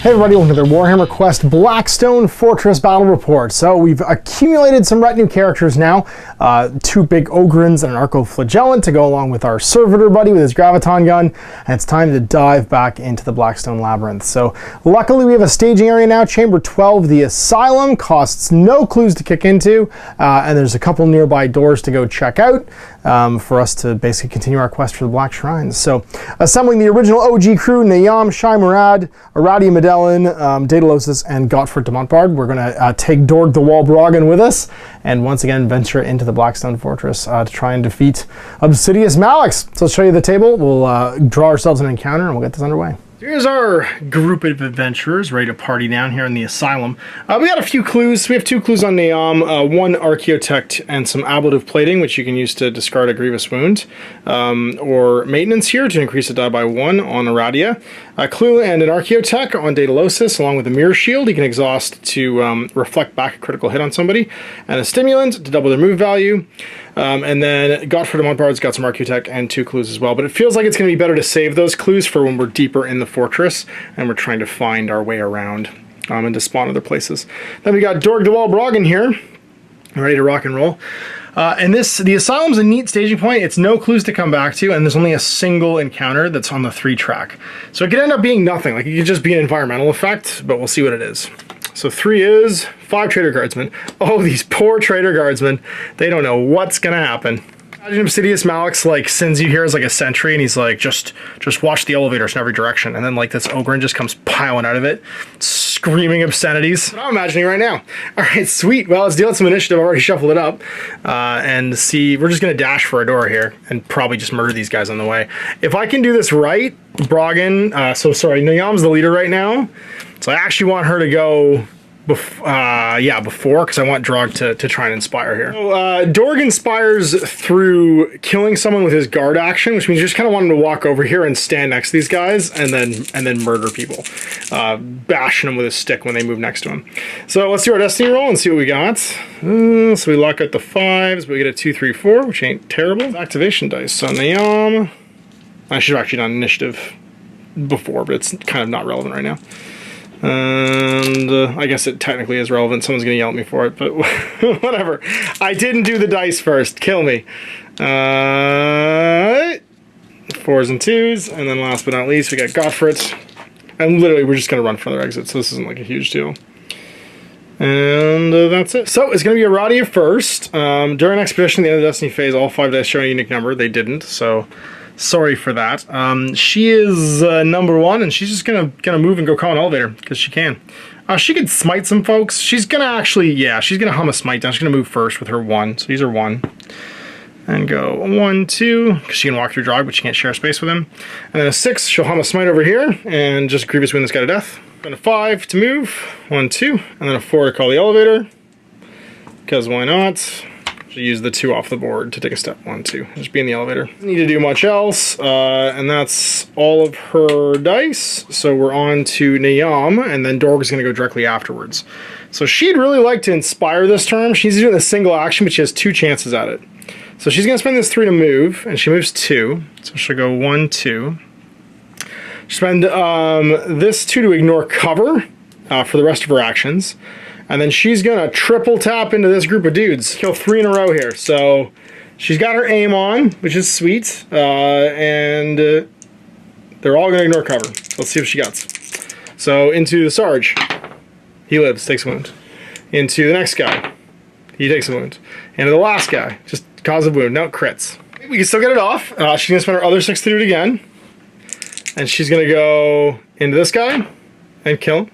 Hey everybody, welcome to the Warhammer Quest Blackstone Fortress Battle Report. So we've accumulated some retinue characters now. Two big Ogrins and an Arcoflagellant to go along with our Servitor buddy with his Graviton gun. And it's time to dive back into the Blackstone Labyrinth. So luckily we have a staging area now. Chamber 12, the Asylum, costs no clues to kick into. And there's a couple nearby doors to go check out for us to basically continue our quest for the Black Shrines. So assembling the original OG crew, Nayam, Shai Murad, Aradia Medellin, Daedalosus, and Gottfried de Montbard. We're going to take Dorg the Walbragen with us, and once again venture into the Blackstone Fortress to try and defeat Obsidious Malix. So let's show you the table. We'll draw ourselves an encounter, and we'll get this underway. Here's our group of adventurers ready to party down here in the Asylum. We got a few clues. We have two clues on Nayam, one Archaeotect and some ablative plating, which you can use to discard a grievous wound, or maintenance here to increase the die by 1 on Aradia. A clue and an Archaeotech on Daedalosus, along with a mirror shield. You can exhaust to reflect back a critical hit on somebody, and a stimulant to double their move value. And then Gottfried de Montbard's got some Archaeotech and 2 clues as well, but it feels like it's going to be better to save those clues for when we're deeper in the fortress and we're trying to find our way around and to spawn other places. Then we got Dorg the Walbragen here, ready to rock and roll. And the Asylum's a neat staging point. It's no clues to come back to, and there's only a single encounter that's on the 3 track. So it could end up being nothing. Like, it could just be an environmental effect, but we'll see what it is. So 3 is 5 Trader Guardsmen. Oh, these poor Trader Guardsmen. They don't know what's gonna happen. Imagine Obsidious Malix like sends you here as like a sentry, and he's like, just watch the elevators in every direction, and then like this Ogren just comes piling out of it, screaming obscenities. That's what I'm imagining right now. All right, sweet. Well, let's deal with some initiative. I've already shuffled it up, and see. We're just gonna dash for a door here and probably just murder these guys on the way. If I can do this right, Bragen. So sorry, Nayam's the leader right now, so I actually want her to go. Before, because I want Drog to try and inspire here. So, Dorg inspires through killing someone with his guard action, which means you just kind of want him to walk over here and stand next to these guys, and then murder people, bashing them with his stick when they move next to him. So let's do our destiny roll and see what we got. So we lock out the 5s, but we get a 2, 3, 4, which ain't terrible. Activation dice. So Nayam. I should have actually done initiative before, but it's kind of not relevant right now. And I guess it technically is relevant. Someone's going to yell at me for it, but whatever. I didn't do the dice first. Kill me. 4s and 2s. And then last but not least, we got Gottfried. And literally, we're just going to run for their exit, so this isn't like a huge deal. And that's it. So it's going to be Aradia first. During Expedition, the end of the Destiny phase, all 5 dice show a unique number. They didn't, so sorry for that. She is number 1, and she's just gonna move and go call an elevator because she can. She could smite some folks. She's gonna actually, yeah, she's gonna hum a smite down. She's gonna move first with her 1. So these are 1, and go 1, 2, because she can walk through Drog, but she can't share space with him. And then a 6, she'll hum a smite over here and just grievous wound this guy to death. Then a 5 to move, 1, 2, and then a 4 to call the elevator, because why not? Use the 2 off the board to take a step. 1, 2. Just be in the elevator. Doesn't need to do much else, and that's all of her dice. So we're on to Nayam, and then Dorg is going to go directly afterwards. So she'd really like to inspire this turn. She's doing a single action, but she has 2 chances at it. So she's going to spend this 3 to move, and she moves 2. So she'll go 1, 2. She'll spend this 2 to ignore cover for the rest of her actions. And then she's going to triple tap into this group of dudes. Kill 3 in a row here. So she's got her aim on, which is sweet. And they're all going to ignore cover. Let's see what she gets. So into the Sarge. He lives, takes a wound. Into the next guy. He takes a wound. Into the last guy. Just cause a wound. No, crits. We can still get it off. She's going to spend her other 6 to do it again. And she's going to go into this guy and kill him.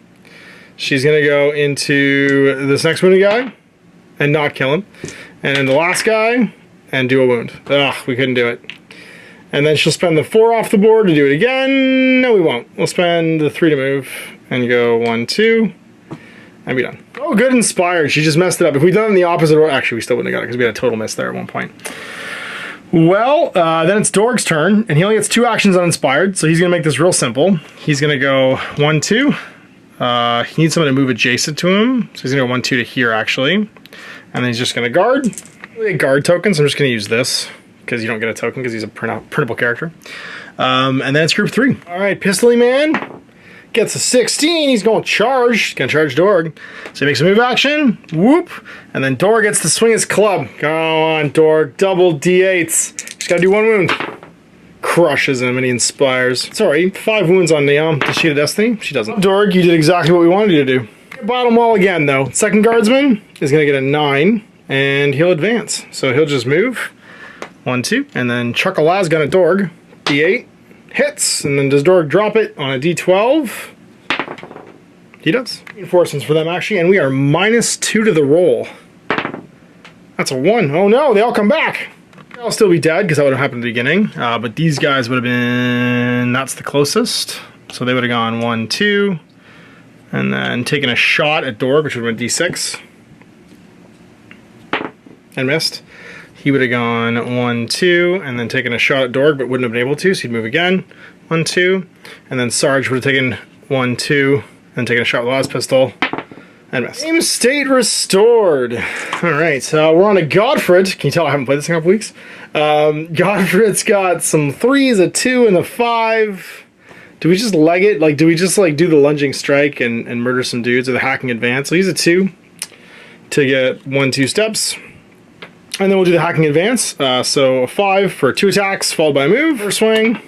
She's going to go into this next wounded guy and not kill him. And then the last guy and do a wound. Ugh, we couldn't do it. And then she'll spend the 4 off the board to do it again. No, we won't. We'll spend the 3 to move and go 1, 2, and be done. Oh, good inspired. She just messed it up. If we'd done it in the opposite order, actually, we still wouldn't have got it because we had a total miss there at one point. Well, then it's Dorg's turn, and he only gets 2 actions on inspired, so he's going to make this real simple. He's going to go 1, 2. He needs someone to move adjacent to him, so he's going to go 1, 2 to here, actually. And then he's just going to guard. A guard token, so I'm just going to use this, because you don't get a token, because he's a printable character. And then it's group 3. All right, Pistol Man, Gets a 16. He's going to charge. He's going to charge Dorg. So he makes a move action. Whoop. And then Dorg gets to swing his club. Go on, Dorg. Double D8s. Just got to do 1 wound. Crushes him and he inspires. Sorry, 5 wounds on Neom. Does she have Destiny? She doesn't. Dorg, you did exactly what we wanted you to do. Bottom wall again, though. Second guardsman is going to get a 9. And he'll advance. So he'll just move. 1, 2. And then chuck a lasgun at Dorg. D8. Hits, and then does Dorg drop it on a D12? He does. Reinforcements for them, actually, and we are -2 to the roll. That's a 1. Oh no, they all come back. I'll still be dead, because that would have happened at the beginning. But these guys would have been... That's the closest. So they would have gone 1, 2, and then taken a shot at Dorg, which would have been D6. And missed. He would have gone 1, 2, and then taken a shot at Dorg, but wouldn't have been able to, so he'd move again. 1, 2, and then Sarge would have taken 1, 2, and taken a shot with the last pistol, and missed. Game state restored. Alright, so we're on to Godfred. Can you tell I haven't played this in a couple weeks? Godfred's got some 3s, a 2, and a 5. Do we just leg it? Like, do we just, like, do the lunging strike and murder some dudes with a hacking advance? So he's a 2 to get 1, 2 steps. And then we'll do the hacking advance. So a 5 for 2 attacks, followed by a move. First swing,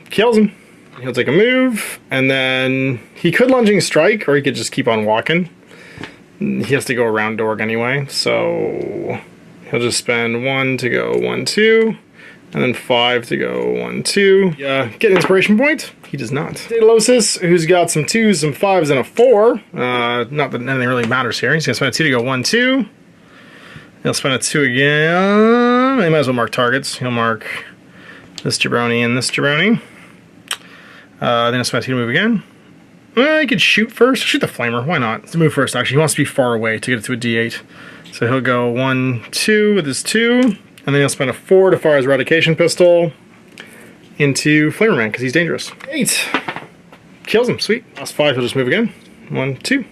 kills him. He'll take a move, and then he could lunging strike, or he could just keep on walking. He has to go around Dorg anyway, so he'll just spend 1 to go 1, 2, and then 5 to go 1, 2. Yeah, get an inspiration point. He does not. Daedalosus, who's got some 2s, some 5s, and a 4. Not that anything really matters here. He's gonna spend a 2 to go 1, 2. He'll spend a 2 again. He might as well mark targets. He'll mark this jabroni and this jabroni. Then he'll spend a 2 to move again. He could shoot first. Shoot the flamer. Why not? Let's move first, actually. He wants to be far away to get it to a D8. So he'll go 1, 2 with his 2. And then he'll spend a 4 to fire his eradication pistol into Flamerman, because he's dangerous. 8. Kills him. Sweet. Last 5, he'll just move again. 1, 2.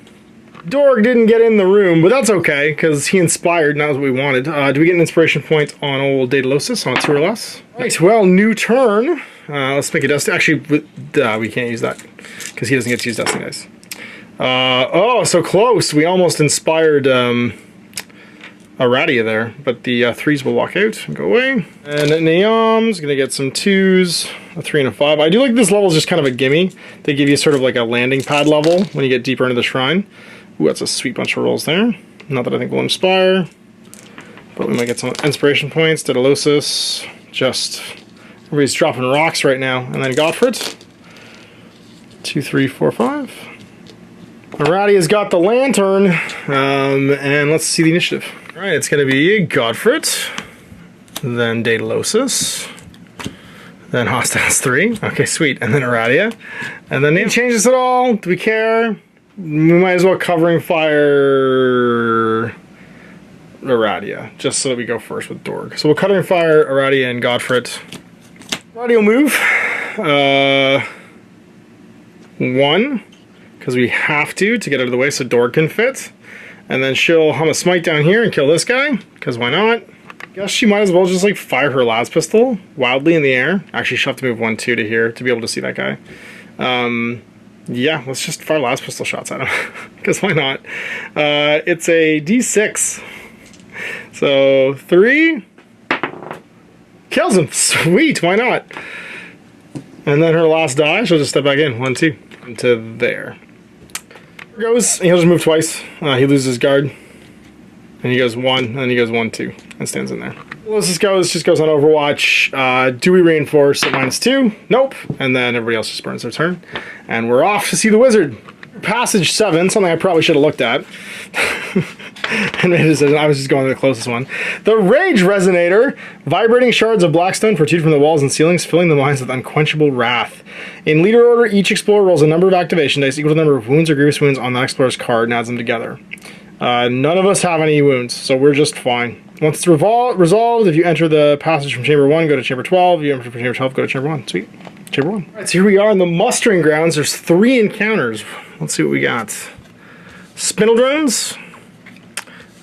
Dorg didn't get in the room, but that's okay, because he inspired, and that was what we wanted. Do we get an inspiration point on old Daedalosus on a 2 or less? Right, well, new turn. Let's make a Destiny. Actually, we can't use that, because he doesn't get to use Destiny dice. Oh, so close. We almost inspired Aradia there, but the 3s will walk out and go away. And Neom's going to get some 2s, a 3 and a 5. I do like this level is just kind of a gimme. They give you sort of like a landing pad level when you get deeper into the shrine. Ooh, that's a sweet bunch of rolls there. Not that I think we'll inspire, but we might get some inspiration points. Daedalosus, just everybody's dropping rocks right now. And then Godfred, 2, 3, 4, 5. Aradia's got the lantern, and let's see the initiative. All right, it's going to be Godfred, then Daedalosus, then Hostiles 3. Okay, sweet. And then Aradia. And then name changes at all. Do we care? We might as well covering fire Aradia, just so that we go first with Dorg. So we'll covering fire Aradia and Godfred. Aradia will move 1, because we have to get out of the way so Dorg can fit. And then she'll hum a smite down here and kill this guy, because why not? Guess she might as well just like fire her las pistol wildly in the air. Actually, she'll have to move 1, 2 to here to be able to see that guy. Yeah, let's just fire las pistol shots at him, because why not? It's a D6. So 3 kills him. Sweet, why not? And then her last die, she'll just step back in. 1, 2 into there. Here goes. He'll just move twice. He loses his guard, and he goes 1, and then he goes 1, 2, and stands in there. Well, this just goes on Overwatch. Do we reinforce at -2? Nope. And then everybody else just burns their turn. And we're off to see the wizard. Passage 7, something I probably should have looked at. And I was just going to the closest one. The Rage Resonator. Vibrating shards of Blackstone protrude from the walls and ceilings, filling the minds with unquenchable wrath. In leader order, each explorer rolls a number of activation dice equal to the number of wounds or grievous wounds on that explorer's card and adds them together. None of us have any wounds, so we're just fine. Once it's resolved, if you enter the passage from Chamber 1, go to Chamber 12. If you enter from Chamber 12, go to Chamber 1. Sweet. Chamber 1. Alright, so here we are in the Mustering Grounds. There's 3 encounters. Let's see what we got. Spindle Drones,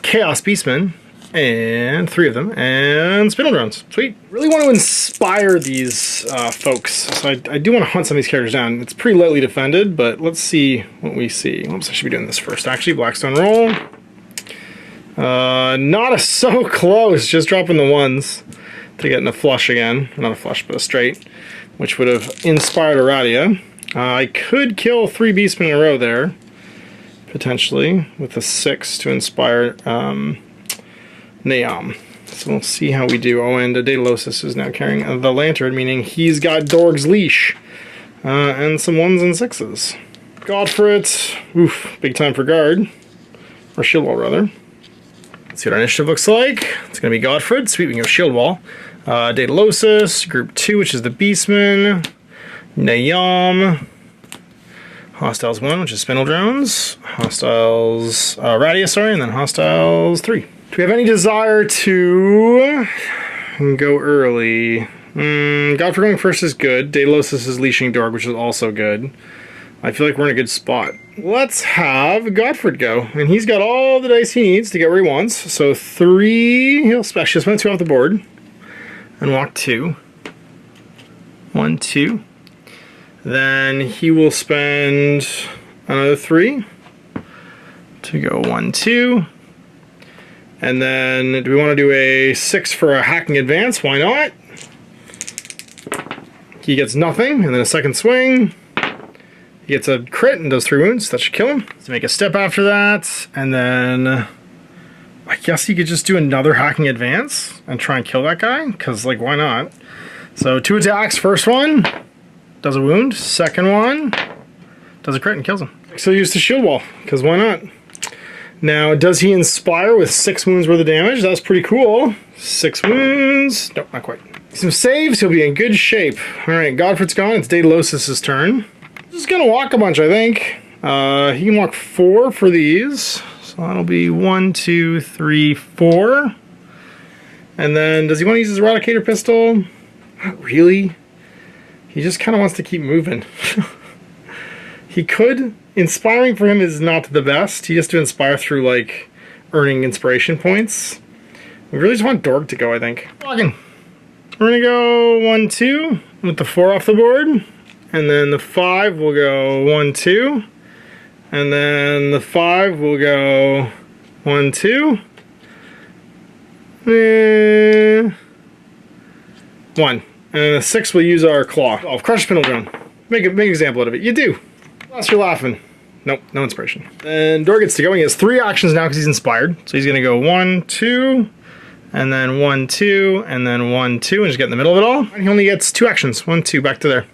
Chaos Beastmen, And 3 of them. And spindle drones. Sweet. Really want to inspire these folks. So I do want to hunt some of these characters down. It's pretty lightly defended, but let's see what we see. Oops, I should be doing this first, actually. Blackstone roll. So close. Just dropping the ones to getting a flush again. Not a flush, but a straight. Which would have inspired Aradia. I could kill 3 beastmen in a row there. Potentially. With a 6 to inspire Naam. So we'll see how we do. Oh, and Daedalosus is now carrying the lantern, meaning he's got Dorg's leash. And some 1s and 6s. Godfrey. Oof. Big time for guard. Or shield wall, rather. Let's see what our initiative looks like. It's going to be Godfrey. Sweet, we can go shield wall. Daedalosus. Group 2, which is the beastmen. Naam. Hostiles 1, which is spindle drones. Hostiles Radius, sorry, and then Hostiles 3. Do we have any desire to go early? Godfrey going first is good. Daedalosus is leashing Dorg, which is also good. I feel like we're in a good spot. Let's have Godfrey go. And he's got all the dice he needs to get where he wants. So 3, he'll special spend 2 off the board. And walk 2. 1, 2. Then he will spend another 3 to go 1, 2. And then do we want to do a 6 for a hacking advance? Why not? He gets nothing, and then a second swing. He gets a crit and does 3 wounds. That should kill him. Let's make a step after that, and then I guess he could just do another hacking advance and try and kill that guy, because, like, why not? So 2 attacks. First one does a wound. Second one does a crit and kills him. So use the shield wall, because why not? Now, does he inspire with 6 wounds worth of damage? That's pretty cool. 6 wounds. Nope, not quite. Some saves, he'll be in good shape. Alright, Godfrey's gone. It's Daedalus' turn. Just gonna walk a bunch, I think. He can walk 4 for these. So that'll be 1, 2, 3, 4. And then, does he want to use his Eradicator pistol? Not really. He just kind of wants to keep moving. He could. Inspiring for him is not the best. He has to inspire through, like, earning inspiration points. We really just want Dorg to go, I think. Walking. We're gonna go 1, 2 with the 4 off the board. And then the 5 will go 1, 2. And then the 5 will go 1, 2. 1. And then the 6 will use our claw. Oh, crush spindle drone. Make an example out of it. You do. Unless you're laughing. Nope, no inspiration. And Dorg gets to go. He has 3 actions now because he's inspired. So he's going to go 1, 2, and then 1, 2, and then 1, 2, and just get in the middle of it all. And he only gets 2 actions. 1, 2, back to there.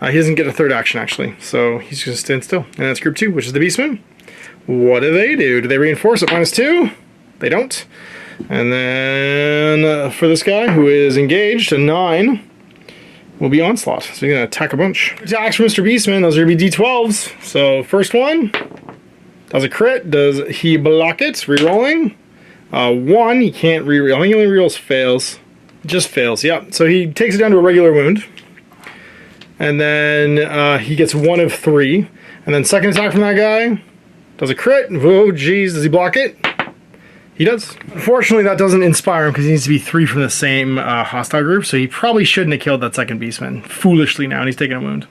He doesn't get a 3rd action, actually. So he's just stand still. And that's group 2, which is the Beastmen. What do? Do they reinforce at -2? They don't. And then for this guy, who is engaged, a 9 will be Onslaught. So he's going to attack a bunch. Attacks from Mr. Beastman, those are going to be D12s. So first one does a crit. Does he block it? Rerolling. 1, he can't reroll. I think he only rerolls fails. Just fails, yep. So he takes it down to a regular wound. And then he gets 1 of 3. And then second attack from that guy does a crit. Oh, geez, does he block it? He does. Unfortunately, that doesn't inspire him because he needs to be 3 from the same hostile group, so he probably shouldn't have killed that second beastman. Foolishly now, and he's taking a wound.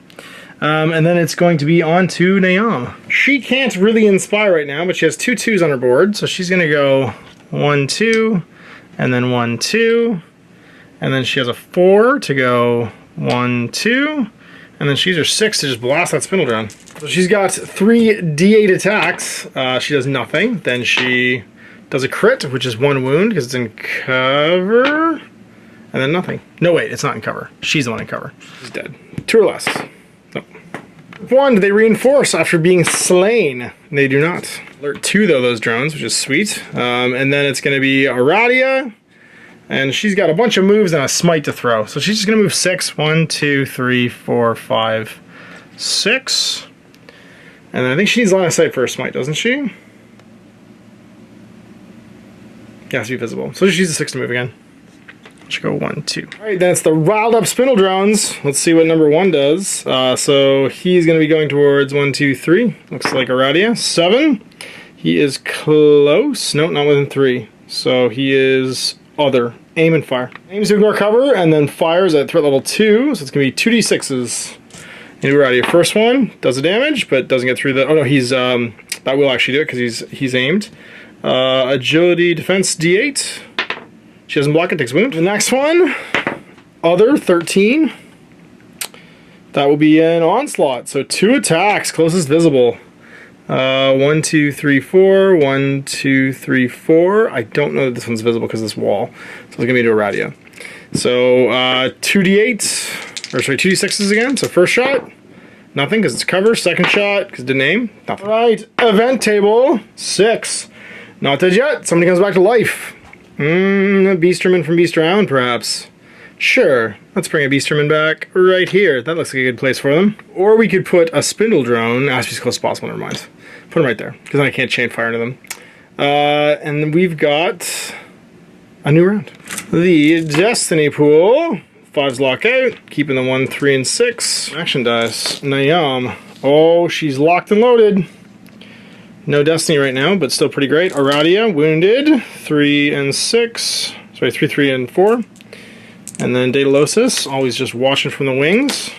And then it's going to be on to Naam. She can't really inspire right now, but she has 2 2s on her board, so she's going to go 1, 2, and then 1, 2. And then she has a 4 to go 1, 2. And then she uses her 6 to just blast that spindle drone. So she's got 3 D8 attacks. She does nothing. Then she does a crit, which is 1 wound because it's in cover, and then nothing. No, wait, it's not in cover. She's the one in cover. She's dead. 2 or less. Nope. 1, they reinforce after being slain. They do not. Alert 2, though, those drones, which is sweet. And then it's going to be Aradia, and she's got a bunch of moves and a smite to throw. So she's just going to move 6. 1, 2, 3, 4, 5, 6. And I think she needs line of sight for a smite, doesn't she? Yeah, has to be visible. So just use the 6 to move again. Should go 1, 2. Alright, that's the riled up spindle drones. Let's see what number 1 does. So he's going to be going towards 1, 2, 3. Looks like Aradia. 7. He is close. Nope, not within 3. So he is other. Aim and fire. Aims to ignore cover and then fires at threat level 2. So it's going to be 2d6s. And we're out of your first one. Does the damage, but doesn't get through the... Oh no, he's... that will actually do it because he's aimed. Agility, defense, d8. She doesn't block it, takes wound. The next one, other, 13. That will be an onslaught. So 2 attacks, closest visible. 1, 2, 3, 4. 1, 2, 3, 4. I don't know that this one's visible because of this wall. So it's going to be to Aradia. So 2d8, or sorry, 2d6s again. So first shot, nothing because it's cover. Second shot, because it didn't aim, nothing. All right, event table, 6. Not dead yet. Somebody comes back to life. A Beasterman from Beast Round, perhaps. Sure, let's bring a Beasterman back right here. That looks like a good place for them. Or we could put a Spindle Drone. Has to be as close as possible, never mind. Put them right there, because then I can't chain fire into them. And then we've got a new round. The Destiny Pool. 5's lock out, keeping the 1, 3, and 6. Action dice. Nayam. Oh, she's locked and loaded. No Destiny right now, but still pretty great. Aradia, wounded. 3 and 6. Sorry, 3, 3, and 4. And then Daedalosus, always just watching from the wings.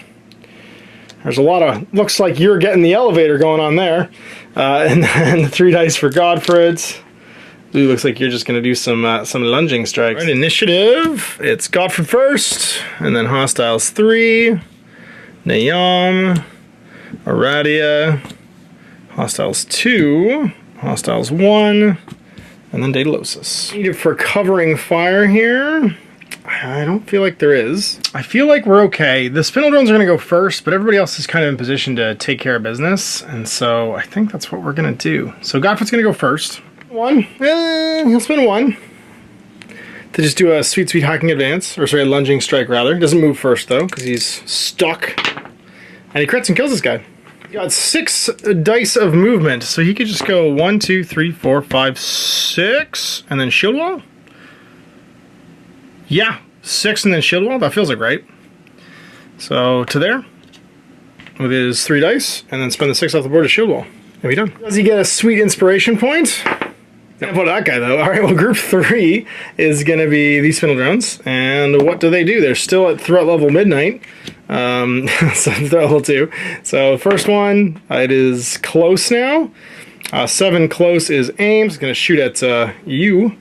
There's a lot of... Looks like you're getting the elevator going on there. And then the 3 dice for Godfred. Ooh, looks like you're just going to do some lunging strikes. All right, initiative. It's Godfred first, and then Hostiles 3, Nayam, Aradia, Hostiles 2, Hostiles 1, and then Daedalosus. Needed for covering fire here. I don't feel like there is. I feel like we're okay. The Spindle Drones are going to go first, but everybody else is kind of in position to take care of business, and so I think that's what we're going to do. So Godfred's going to go first. 1. He'll spend 1 to just do a sweet hacking advance, or sorry, a lunging strike rather. Doesn't move first though, because he's stuck. And he crits and kills this guy. He got 6 dice of movement, so he could just go 1, 2, 3, 4, 5, 6, and then shield wall. Yeah, 6 and then shield wall. That feels like right. So to there with his 3 dice, and then spend the 6 off the board to shield wall. And be done. Does he get a sweet inspiration point? How about that guy though? Alright, well group 3 is going to be these Spindle Drones. And what do? They're still at threat level midnight. So threat level 2. So first one, it is close now. 7 close is aim. It's going to shoot at you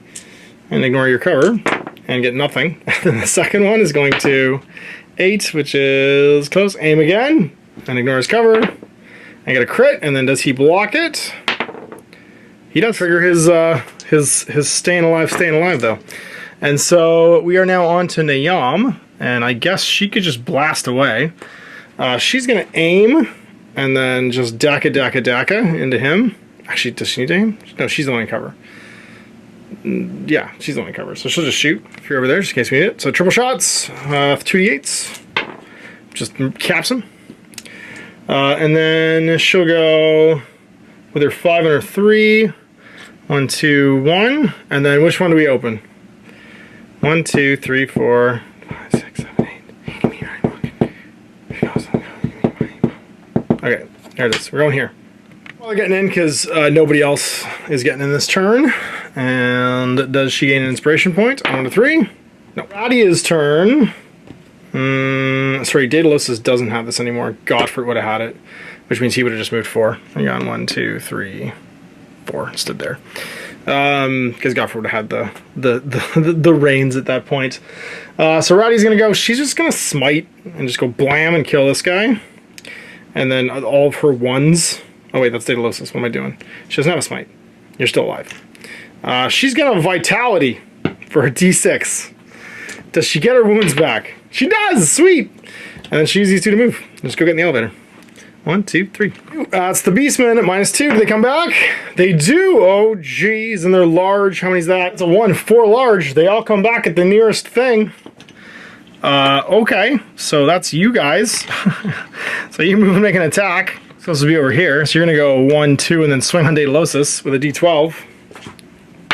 and ignore your cover and get nothing. Then the second one is going to 8, which is close. Aim again and ignore his cover. And get a crit, and then does he block it? He does trigger his staying alive though. And so we are now on to Nayam, and I guess she could just blast away. She's gonna aim and then just daka into him. Actually, does she need to aim? No, she's the one in cover. Yeah, she's the one in cover. So she'll just shoot if you're over there, just in case we need it. So triple shots, 2d8s. Just caps him. And then she'll go with her 5 and her 3. 1, 2, 1. And then which one do we open? 1, 2, 3, 4, 5, 6, 7, 8. Okay, there it is. We're going here. Well, they're getting in because nobody else is getting in this turn. And does she gain an inspiration point? 1 to 3. No. Radia's turn. Sorry, Daedalosus doesn't have this anymore. Godfred would have had it, which means he would have just moved 4. Hang on, 1, 2, 3, 4. Stood there. Because Godfred would have had the reins at that point. So Radia's gonna go. She's just gonna smite and just go blam and kill this guy. And then all of her 1s. Oh wait, that's Daedalosus. What am I doing? She doesn't have a smite. You're still alive. She's gonna vitality for her D6. Does she get her wounds back? She does! Sweet! And then she uses these 2 to move. Let's go get in the elevator. 1, 2, 3. It's the Beastmen at -2. Do they come back? They do! Oh, jeez. And they're large. How many is that? It's a 1. 4 large. They all come back at the nearest thing. Okay. So that's you guys. So you move and make an attack. It's supposed to be over here. So you're going to go 1, 2, and then swing on Daedalosus with a D12.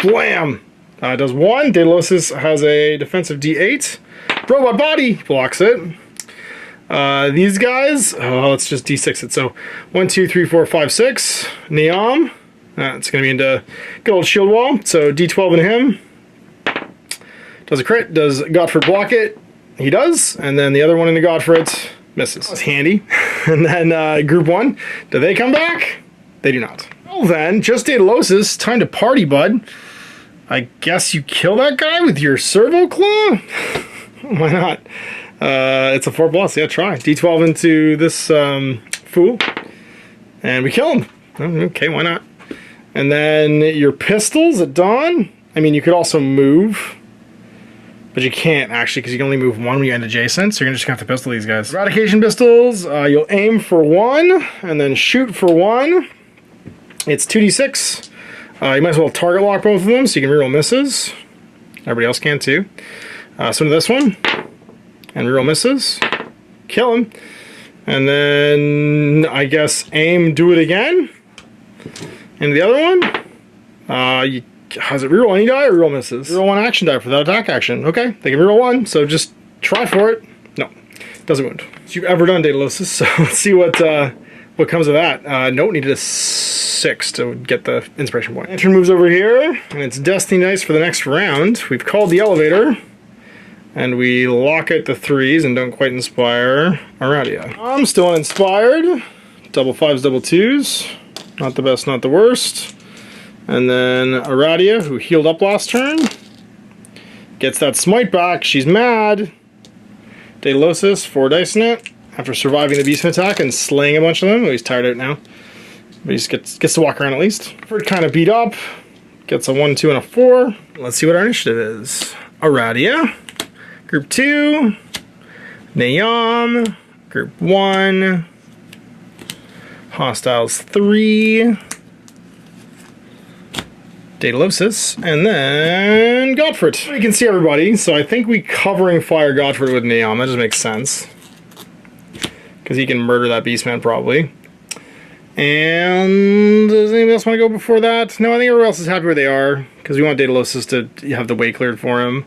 Blam! Does 1. Daedalosus has a defensive D8. Robot body blocks it. These guys, let's just D6 it. So 1, 2, 3, 4, 5, 6. Neom. It's going to be into good old shield wall. So D12 into him. Does a crit. Does Godfrey block it? He does. And then the other one into Godfrey misses. That's handy. And then group 1, do they come back? They do not. Well then, just Daedalosus, time to party, bud. I guess you kill that guy with your servo claw? Why not? It's a 4+, yeah, try. D12 into this fool. And we kill him. Okay, why not? And then your pistols at dawn. I mean, you could also move. But you can't, actually, because you can only move one when you end adjacent, so you're just going to have to pistol these guys. Eradication pistols, you'll aim for 1, and then shoot for 1. It's 2d6. You might as well target lock both of them, so you can reroll misses. Everybody else can, too. So into this one, and reroll misses. Kill him. And then, I guess, aim, do it again. And the other one, has it reroll any die or reroll misses? Reroll 1 action die for that attack action. Okay, they can reroll 1, so just try for it. No, doesn't wound. So you've ever done Daedalosus, so let's see what comes of that. Nope, needed a 6 to get the inspiration point. Lantern moves over here, and it's Destiny Dice for the next round. We've called the elevator, and we lock at the 3s and don't quite inspire Aradia. I'm still uninspired. Double 5s, double 2s. Not the best, not the worst. And then Aradia, who healed up last turn, gets that smite back. She's mad. Daedalosus, 4 dice in it, after surviving the beastman attack and slaying a bunch of them. Oh, he's tired out now. But he just gets to walk around at least. Ford kind of beat up. Gets a 1, 2, and a 4. Let's see what our initiative is. Aradia. Group 2. Nayam. Group 1. Hostiles 3. Daedalosus, and then Godfrey. You can see everybody, so I think we covering fire Godfrey with Neon. That just makes sense. Because he can murder that beastman, probably. And does anybody else want to go before that? No, I think everyone else is happy where they are, because we want Daedalosus to have the way cleared for him.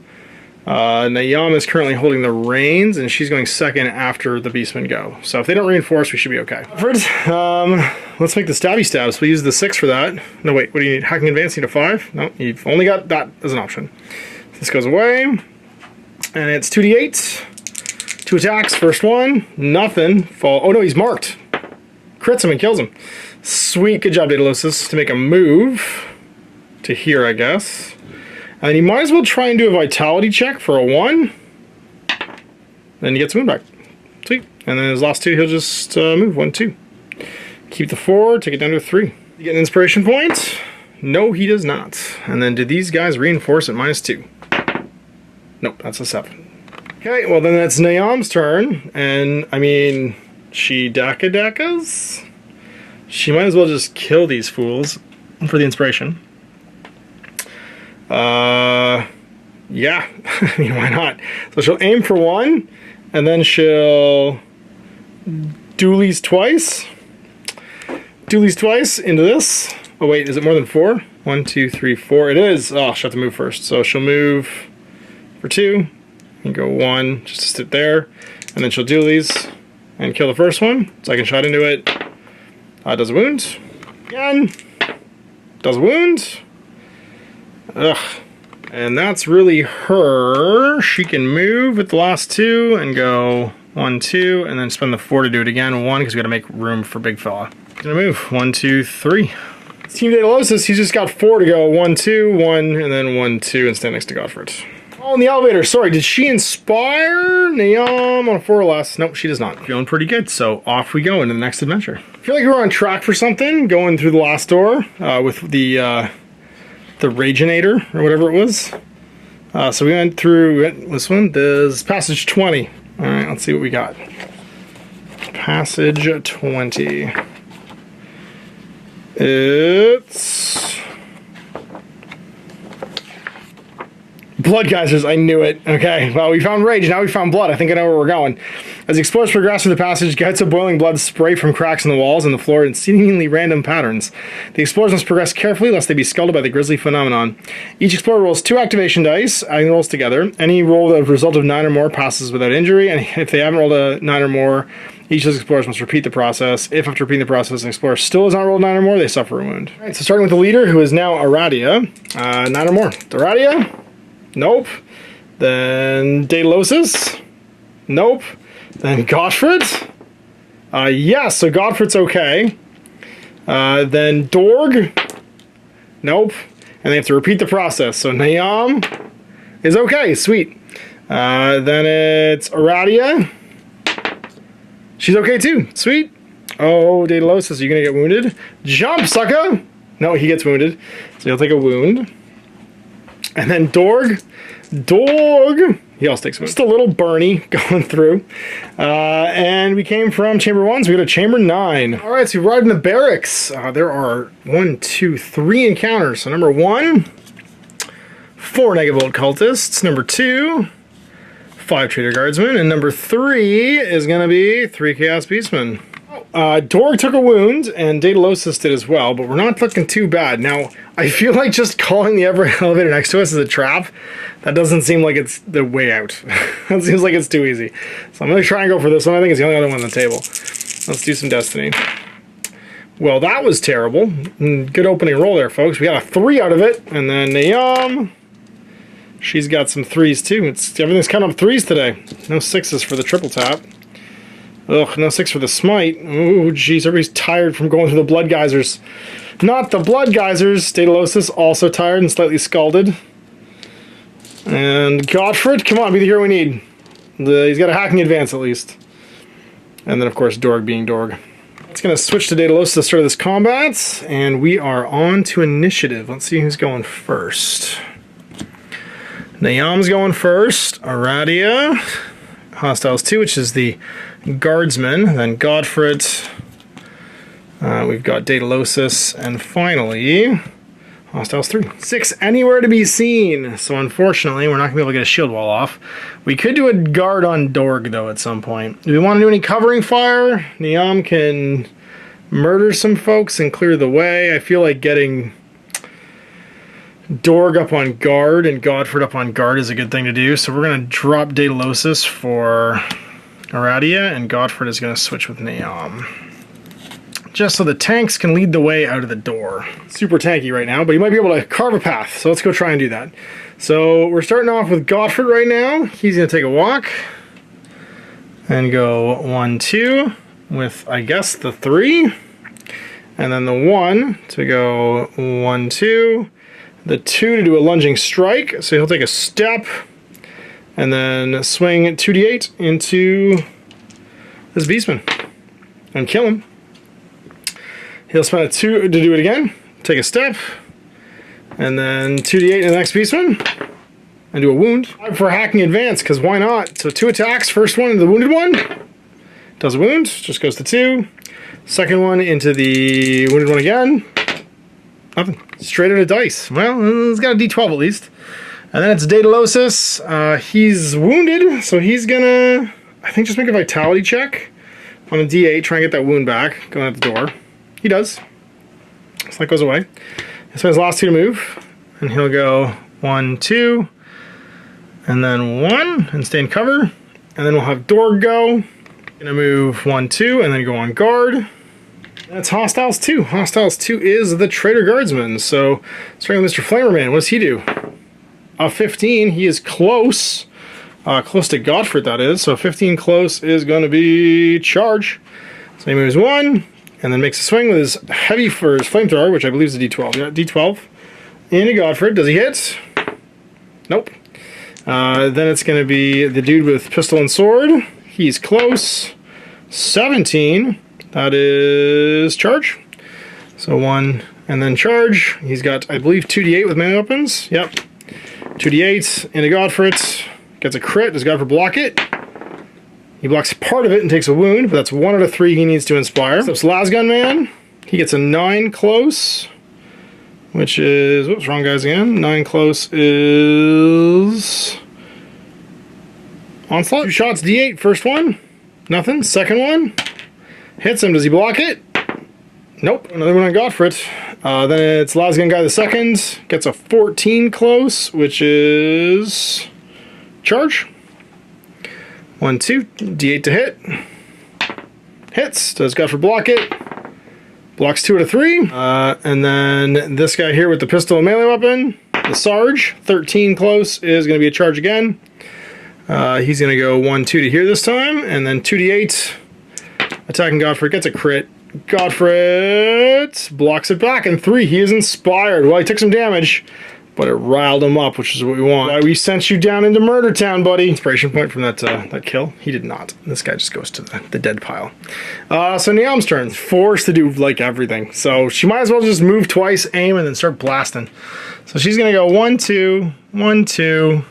Nayam is currently holding the reins, and she's going second after the beastmen go. So if they don't reinforce, we should be okay. Godfrey, let's make the stabby stabs. We'll use the 6 for that. No, wait, what do you need? Hacking advance, need a 5? No, you've only got that as an option. This goes away, and it's 2d8. 2 attacks, first one, nothing. Fall. Oh no, he's marked. Crits him and kills him. Sweet, good job, Daedalosus, to make a move to here, I guess. And you might as well try and do a vitality check for a 1. Then he gets wound back. Sweet. And then his last 2, he'll just move 1, 2. Keep the 4, take it down to a 3. You get an inspiration point? No, he does not. And then did these guys reinforce at -2? Nope, that's a 7. Okay, well then that's Nayam's turn. And, I mean, she Dakas? She might as well just kill these fools for the inspiration. Yeah, I mean, why not? So she'll aim for 1, and then she'll dualies twice. Dualies twice into this. Oh wait, is it more than 4? 1, 2, 3, 4. It is. Oh, she'll have to move first. So she'll move for 2, and go 1, just to sit there. And then she'll dualies, and kill the first one. Second shot into it. Does a wound. Again. Does a wound. Ugh. And that's really her. She can move with the last 2 and go 1, 2, and then spend the 4 to do it again. 1, because we got to make room for big fella. Gonna move 1, 2, 3. Team Daedalosus, he's just got 4 to go. 1, 2, 1, and then 1, 2, and stand next to Godfrey. Oh, in the elevator. Sorry, did she inspire Nayam on a 4 or less? Nope, she does not. Feeling pretty good, so off we go into the next adventure. I feel like we're on track for something, going through the last door with the Raginator, or whatever it was. So we went through this one. This is passage 20. Alright, let's see what we got. Passage 20. It's blood geysers. I knew it. Okay, well, we found rage, now we found blood. I think I know where we're going. As the explorers progress through the passage, gouts of boiling blood spray from cracks in the walls and the floor in seemingly random patterns. The explorers must progress carefully lest they be scalded by the grisly phenomenon. Each explorer rolls 2 activation dice, adding the rolls together. Any roll with a result of 9 or more passes without injury, and if they haven't rolled a 9 or more, each of those explorers must repeat the process. If after repeating the process an explorer still has not rolled 9 or more, they suffer a wound. Alright, so starting with the leader, who is now Aradia. 9 or more. Aradia? Nope. Then Daedalosus. Nope. Then Godfred. Yes, so Godfred's okay. Then Dorg. Nope. And they have to repeat the process. So Naam is okay. Sweet. Then it's Aradia. She's okay too. Sweet. Oh, Daedalosus, are you going to get wounded? Jump, sucker! No, he gets wounded. So he'll take a wound. And then Dorg. Dorg! He also takes a wound. Just a little Bernie going through. And we came from Chamber 1, so we go to Chamber 9. Alright, so we arrived in the barracks. There are 1, 2, 3 encounters. So number 1, 4 Negavolt cultists. Number 2, 5 Trader Guardsmen. And number 3 is going to be 3 Chaos Beastmen. Dorg took a wound, and Daedalosus did as well, but we're not looking too bad. Now, I feel like just calling the elevator next to us is a trap. That doesn't seem like it's the way out. That seems like it's too easy. So I'm going to try and go for this one. I think it's the only other one on the table. Let's do some Destiny. Well, that was terrible. Good opening roll there, folks. We got a 3 out of it, and then Naam. She's got some 3s, too. Everything's kind of 3s today. No 6s for the triple tap. Ugh, no 6 for the smite. Ooh, jeez, everybody's tired from going through the blood geysers. Not the blood geysers. Daedalosus also tired and slightly scalded. And Godfred, come on, be the hero we need. He's got a hacking advance at least. And then, of course, Dorg being Dorg. It's going to switch to Daedalosus to start this combat, and we are on to initiative. Let's see who's going first. Naam's going first. Aradia. Hostiles 2, which is the Guardsman, then Godfred, we've got Daedalosus, and finally, Hostiles 3. 6 anywhere to be seen, so unfortunately we're not going to be able to get a shield wall off. We could do a guard on Dorg, though, at some point. Do we want to do any covering fire? Naam can murder some folks and clear the way. I feel like getting Dorg up on guard and Godfred up on guard is a good thing to do, so we're going to drop Daedalosus for Aradia, and Godfred is going to switch with Naam. Just so the tanks can lead the way out of the door. Super tanky right now, but he might be able to carve a path, so let's go try and do that. So we're starting off with Godfred right now. He's going to take a walk and go 1, 2 with, I guess, the 3. And then the 1 to go 1, 2. The 2 to do a lunging strike, so he'll take a step and then swing 2d8 into this Beastman and kill him. He'll spend a 2 to do it again, take a step, and then 2d8 in the next Beastman and do a wound. 5 for hacking advance, because why not? So 2 attacks, first one into the wounded one, does a wound, just goes to 2. Second one into the wounded one again. Nothing. Straight out of dice. Well, it's got a d12 at least. And then it's Daedalosus. He's wounded, so he's gonna, I think, just make a vitality check on a d8, try and get that wound back, going out the door. He does. So that goes away. So his last 2 to move, and he'll go 1, 2, and then 1, and stay in cover. And then we'll have Dorg go. Gonna move 1, 2, and then go on guard. That's Hostiles 2. Hostiles 2 is the Trader Guardsman. So, starting with Mr. Flamerman, what does he do? A 15. He is close. Close to Godfred, that is. So, 15 close is going to be charge. So, he moves 1, and then makes a swing with his heavy for his flamethrower, which I believe is a d12. Yeah, d12. Into Godfred. Does he hit? Nope. Then it's going to be the dude with pistol and sword. He's close. 17. That is charge. So 1 and then charge. He's got, I believe, 2d8 with melee weapons. Yep. 2d8 into Godfred. Gets a crit. Does Godfred block it? He blocks part of it and takes a wound, but that's 1 out of 3 he needs to inspire. So it's Lasgun Man. He gets a 9 close, which is, whoops, wrong guys again. 9 close is Onslaught. 2 shots, d8. First one. Nothing. Second one. Hits him. Does he block it? Nope. Another one on Godfred. Then it's Lasgun Guy the second. Gets a 14 close, which is charge. 1, 2. D8 to hit. Hits. Does Godfred block it? Blocks 2 out of 3. And then this guy here with the pistol and melee weapon. The Sarge, 13 close, is going to be a charge again. He's going to go 1-2 to here this time, and then 2d8. Attacking Godfrey, gets a crit. Godfrey blocks it back, and 3. He is inspired. Well, he took some damage, but it riled him up, which is what we want. We sent you down into Murder Town, buddy. Inspiration point from that kill. He did not. This guy just goes to the dead pile. So Niam's turn. Forced to do, like, everything. So she might as well just move twice, aim, and then start blasting. So she's going to go 1-2, 1-2,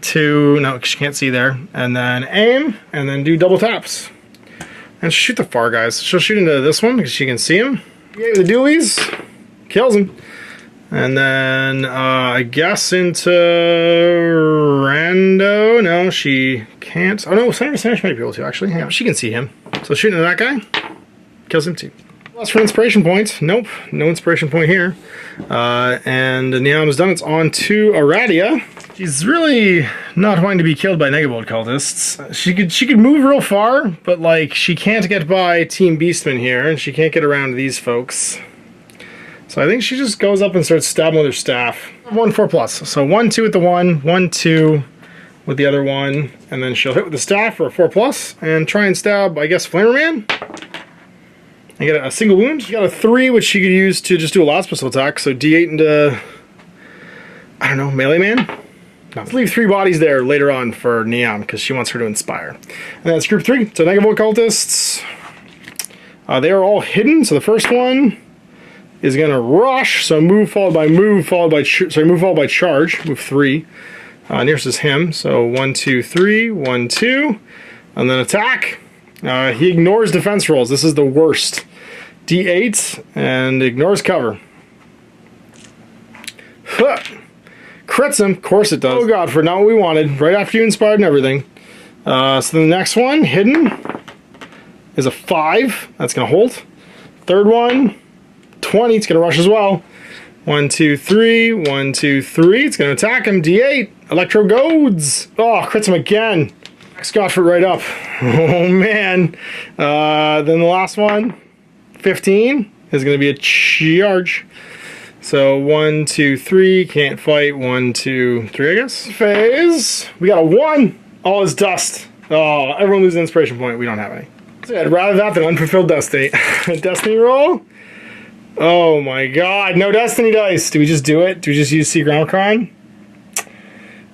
2. No, she can't see there. And then aim, and then do double taps. And shoot the far guys. She'll shoot into this one because she can see him. Yeah, the dualies. Kills him. And then, I guess into Rando. No, she can't. Oh, no, Senator Sanders might be able to, actually. Hang on, she can see him. So shooting at that guy. Kills him, too. Plus for inspiration point. Nope, no inspiration point here. And Niam's done. It's on to Aradia. She's really not wanting to be killed by Negabolt cultists. She could move real far, but, like, she can't get by Team Beastman here, and she can't get around these folks. So I think she just goes up and starts stabbing with her staff. 1-4+. So 1-2 with the 1, 1-2 with the other one, and then she'll hit with the staff for a 4+, and try and stab, I guess, Flamerman. And get a single wound. She got a 3, which she could use to just do a last pistol attack. So D8 into, I don't know, melee man? No. Let's leave 3 bodies there later on for Niam, because she wants her to inspire. And that's group 3. So Negabolt cultists. They are all hidden. So the first one is going to rush. So move followed by move followed by move followed by charge. Move 3. Nearest is him. So 1, 2, 3, 1, 2, and then attack. He ignores defense rolls. This is the worst. D8 and ignores cover. Huh. Crits him. Of course it does. Oh god, for not what we wanted. Right after you inspired and everything. So the next one, hidden, is a 5. That's going to hold. Third one, 20. It's going to rush as well. 1, 2, 3. 1, 2, 3. It's going to attack him. D8. Electro goads. Oh, crits him again. Next Godfrey right up. Oh man. Then the last one, 15, is going to be a charge. So 1, 2, 3, can't fight. 1, 2, 3, I guess. Phase. We got a 1. All is dust. Oh, everyone loses an inspiration point. We don't have any. So I'd rather that than unfulfilled destiny. Destiny roll. Oh my god, no destiny dice. Do we just do it? Do we just use Secret Omicron?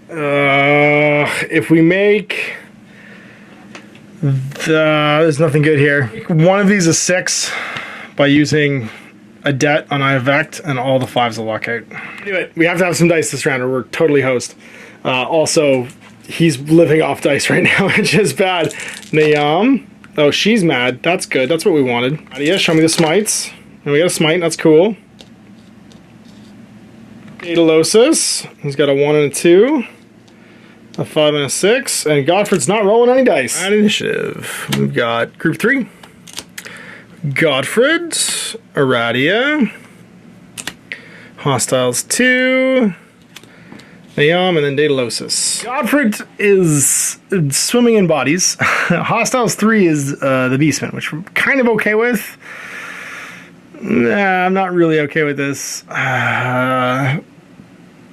If we make there's nothing good here. One of these is 6 by using a debt on Ivect, and all the 5s will walk out. Anyway, we have to have some dice this round or we're totally host. Also, he's living off dice right now, which is bad. Niam. Oh, she's mad. That's good. That's what we wanted. Yeah, show me the smites. And we got a smite. That's cool. Daedalosus. He's got a 1 and a 2. A 5 and a 6. And Godfred's not rolling any dice. At initiative. We've got group 3. Godfred. Aradia. Hostiles 2. Niam, and then Daedalosus. Godfred is swimming in bodies. Hostiles 3 is the Beastman, which we're kind of okay with. Nah, I'm not really okay with this. I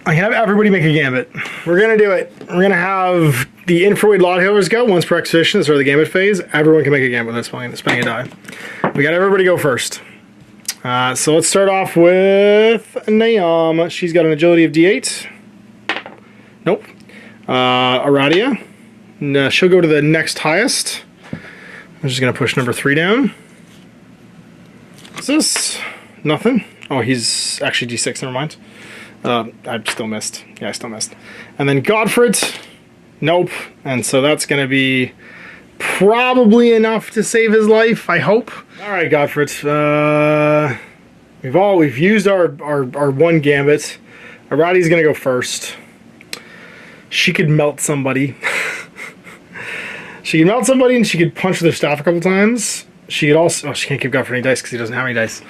can have everybody make a gambit. We're going to do it. We're going to have the infrared lot healers go once per expedition to start the gambit phase. Everyone can make a gambit without spending a die. We got everybody go first. So let's start off with Niam. She's got an agility of D8. Nope. Aradia. No, she'll go to the next highest. I'm just going to push number 3 down. What's this? Nothing. Oh, he's actually D6, never mind. I still missed. Yeah, I still missed. And then Godfred. Nope. And so that's going to be probably enough to save his life, I hope. All right, Godfred. We've used our one gambit. Aradia's going to go first. She could melt somebody. She could melt somebody and she could punch with her staff a couple times. She could also... Oh, she can't give Godfred any dice because he doesn't have any dice.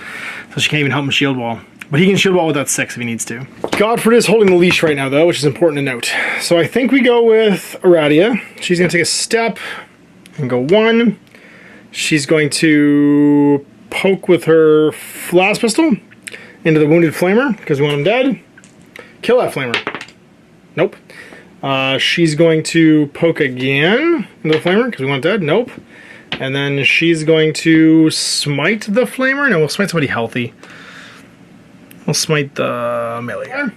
So she can't even help him shield wall. But he can shield wall with that 6 if he needs to. Godfred is holding the leash right now, though, which is important to note. So I think we go with Aradia. She's going to take a step and go 1. She's going to poke with her last pistol into the wounded flamer because we want him dead. Kill that flamer. Nope. She's going to poke again into the flamer because we want it dead. Nope. And then she's going to smite the flamer. No, we'll smite somebody healthy. We'll smite the melee guy.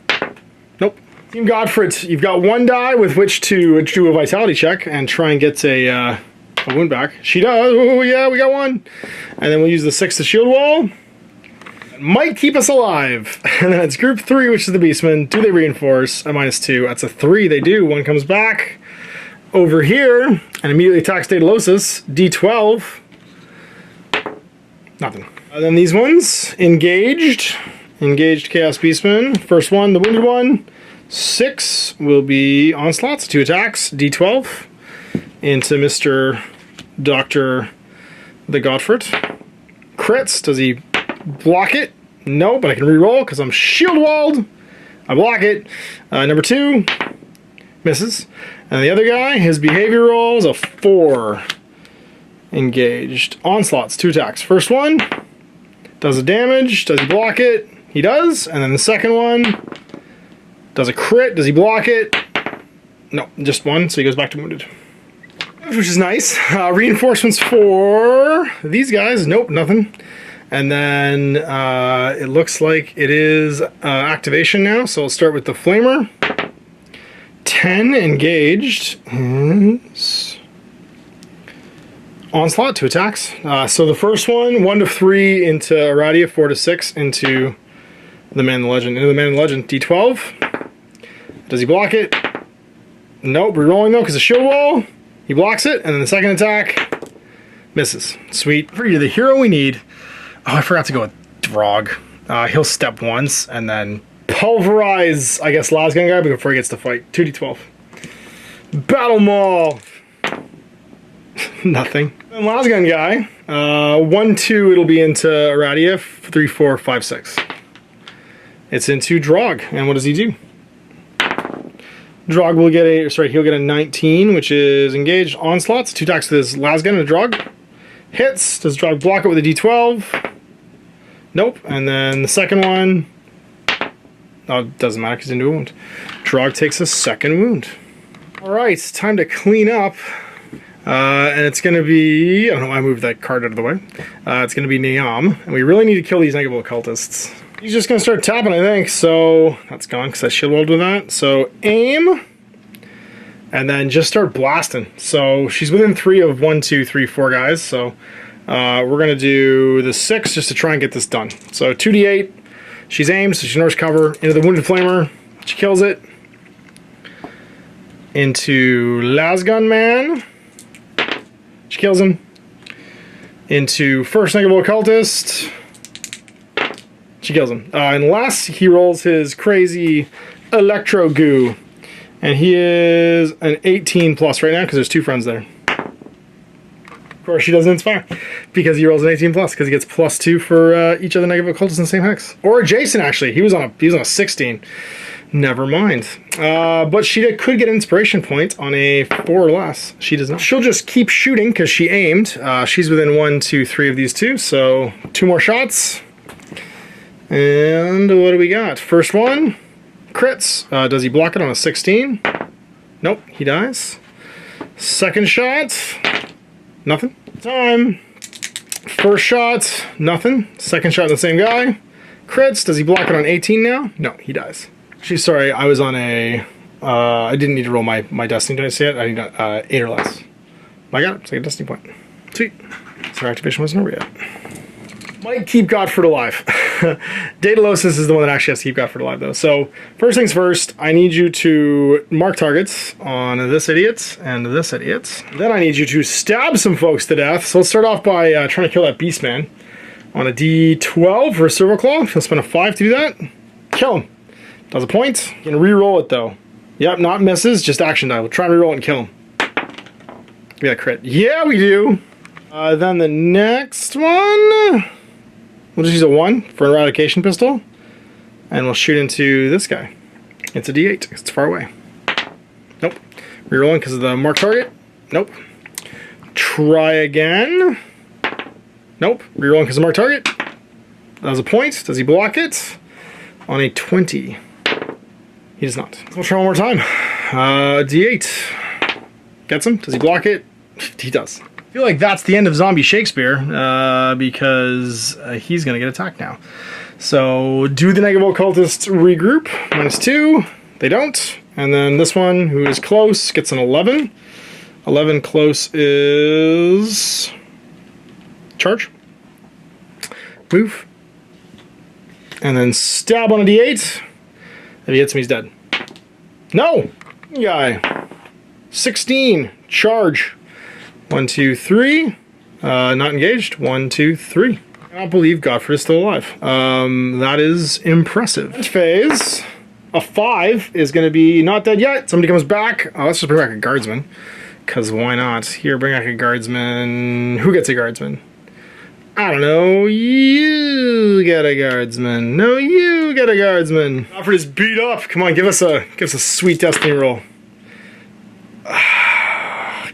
Nope. Team Godfrey, you've got 1 die with which to do a vitality check and try and get a wound back. She does. Oh, yeah, we got 1. And then we'll use the 6 to shield wall. Might keep us alive. And then it's group 3, which is the Beastmen. Do they reinforce? A -2. That's a 3. They do. 1 comes back over here and immediately attacks Daedalosus. D12. Nothing. And then these ones. Engaged. Engaged Chaos Beastmen. First one, the wounded one. 6 will be onslaughts. 2 attacks. D12 into Mr. Dr. the Godfrey. Crits. Does he block it? No, but I can reroll because I'm shield walled. I block it. Number 2 misses. And the other guy, his behavior roll is a 4. Engaged. Onslaughts. 2 attacks. First one does a damage. Does he block it? He does. And then the second one does a crit. Does he block it? No, just 1, so he goes back to wounded. Which is nice. Reinforcements for these guys. Nope, nothing. And then it looks like it is activation now. So we'll start with the flamer. 10 engaged. Onslaught, 2 attacks. So the first one, 1 to 3 into Aradia, 4 to 6 into the Man the Legend. Into the Man the Legend, D12. Does he block it? Nope, rerolling though, because of shield wall. He blocks it, and then the second attack misses. Sweet. For you, the hero we need. Oh, I forgot to go with Drog. He'll step once, and then pulverize, I guess, Lasgun guy before he gets to fight. 2d12. Battle Maul. Nothing. And Lasgun guy. 1-2, it'll be into Aradia. 3, 4, 5, 6. It's into Drog, and what does he do? Drog will get he'll get a 19, which is engaged. Onslaughts, 2 attacks with his Lasgun and Drog. Hits. Does Drog block it with a d12? Nope. And then the second one. Oh, it doesn't matter because he's into a wound. Drog takes a 2nd wound. Alright, time to clean up. And it's going to be... I don't know why I moved that card out of the way. It's going to be Niam. And we really need to kill these negative occultists. He's just going to start tapping, I think. So that's gone because I shield walled with that. So aim. And then just start blasting. So she's within 3 of 1, 2, 3, 4 guys. So we're going to do the 6 just to try and get this done. So 2d8. She's aimed, so she knows cover. Into the Wounded Flamer. She kills it. Into Lasgun Man. She kills him. Into First Negative Occultist. She kills him. And last, he rolls his crazy Electro Goo. And he is an 18 plus right now because there's 2 friends there. Of course, she doesn't inspire because he rolls an 18 plus because he gets +2 for each of the negative occultists in the same hex. Or Jason, actually. He was on a 16. Never mind. But she could get an inspiration point on a 4 or less. She does not. She'll just keep shooting because she aimed. She's within 1, 2, 3 of these 2. So 2 more shots. And what do we got? First one. Crits. Does he block it on a 16? Nope, he dies. Second shot. Nothing. Time. First shot. Nothing. Second shot, the same guy. Crits. Does he block it on 18 now? No, he dies. Actually, sorry, I was on a... I didn't need to roll my Destiny dice yet. I need 8 or less. I got it. It's like a Destiny point. Sweet. So our activation wasn't over yet. Might keep Godfrey alive. Daedalosus is the one that actually has to keep Godfrey alive, though. So, first things first, I need you to mark targets on this idiot and this idiot. Then I need you to stab some folks to death. So let's start off by trying to kill that Beastman. On a D12 for a Serval Claw. He'll spend a 5 to do that. Kill him. Does a point. You can re-roll it, though. Yep, not misses, just action die. We'll try and re-roll it and kill him. Give me that crit. Yeah, we do. Then the next one... We'll just use a 1 for an eradication pistol. And we'll shoot into this guy. It's a D8. It's far away. Nope. Rerolling because of the mark target. Nope. Try again. Nope. Rerolling because of mark target. That was a point. Does he block it? On a 20. He does not. We'll try one more time. D8. Gets him. Does he block it? He does. I feel like that's the end of Zombie Shakespeare because he's going to get attacked now. So do the negative occultists regroup? -2. They don't. And then this one, who is close, gets an 11. 11 close is... charge. Move. And then stab on a D8. If he hits him, he's dead. No! Guy. 16. Charge. 1, 2, 3. Not engaged. 1, 2, 3. I cannot believe Godfrey is still alive. That is impressive. Next phase. A 5 is going to be not dead yet. Somebody comes back. Oh, let's just bring back a guardsman. Because why not? Here, bring back a guardsman. Who gets a guardsman? I don't know. You get a guardsman. No, you get a guardsman. Alfred is beat up. Come on, give us a sweet destiny roll.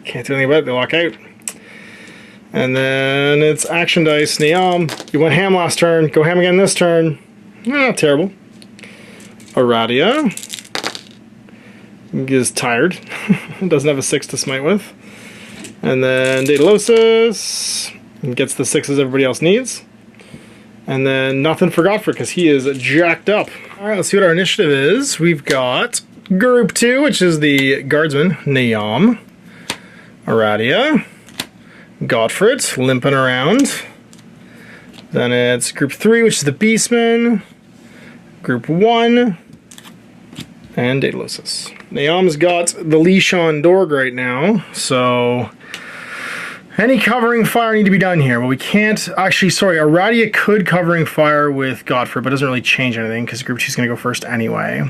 Can't do anything about it. They lock out. And then it's action dice. Neom. You went ham last turn. Go ham again this turn. Not terrible. Aradia is tired. Doesn't have a 6 to smite with. And then Daedalosus gets the 6s everybody else needs. And then nothing for Godfrey because he is jacked up. Alright, let's see what our initiative is. We've got Group 2, which is the Guardsman, Neom. Aradia. Godfrey, limping around. Then it's Group 3, which is the Beastman. Group 1. And Daedalosus. Neom's got the leash on Dorg right now, so any covering fire need to be done here. Well, we can't actually. Sorry, Aradia could covering fire with Godfrey, but it doesn't really change anything because Group 2 is going to go first anyway.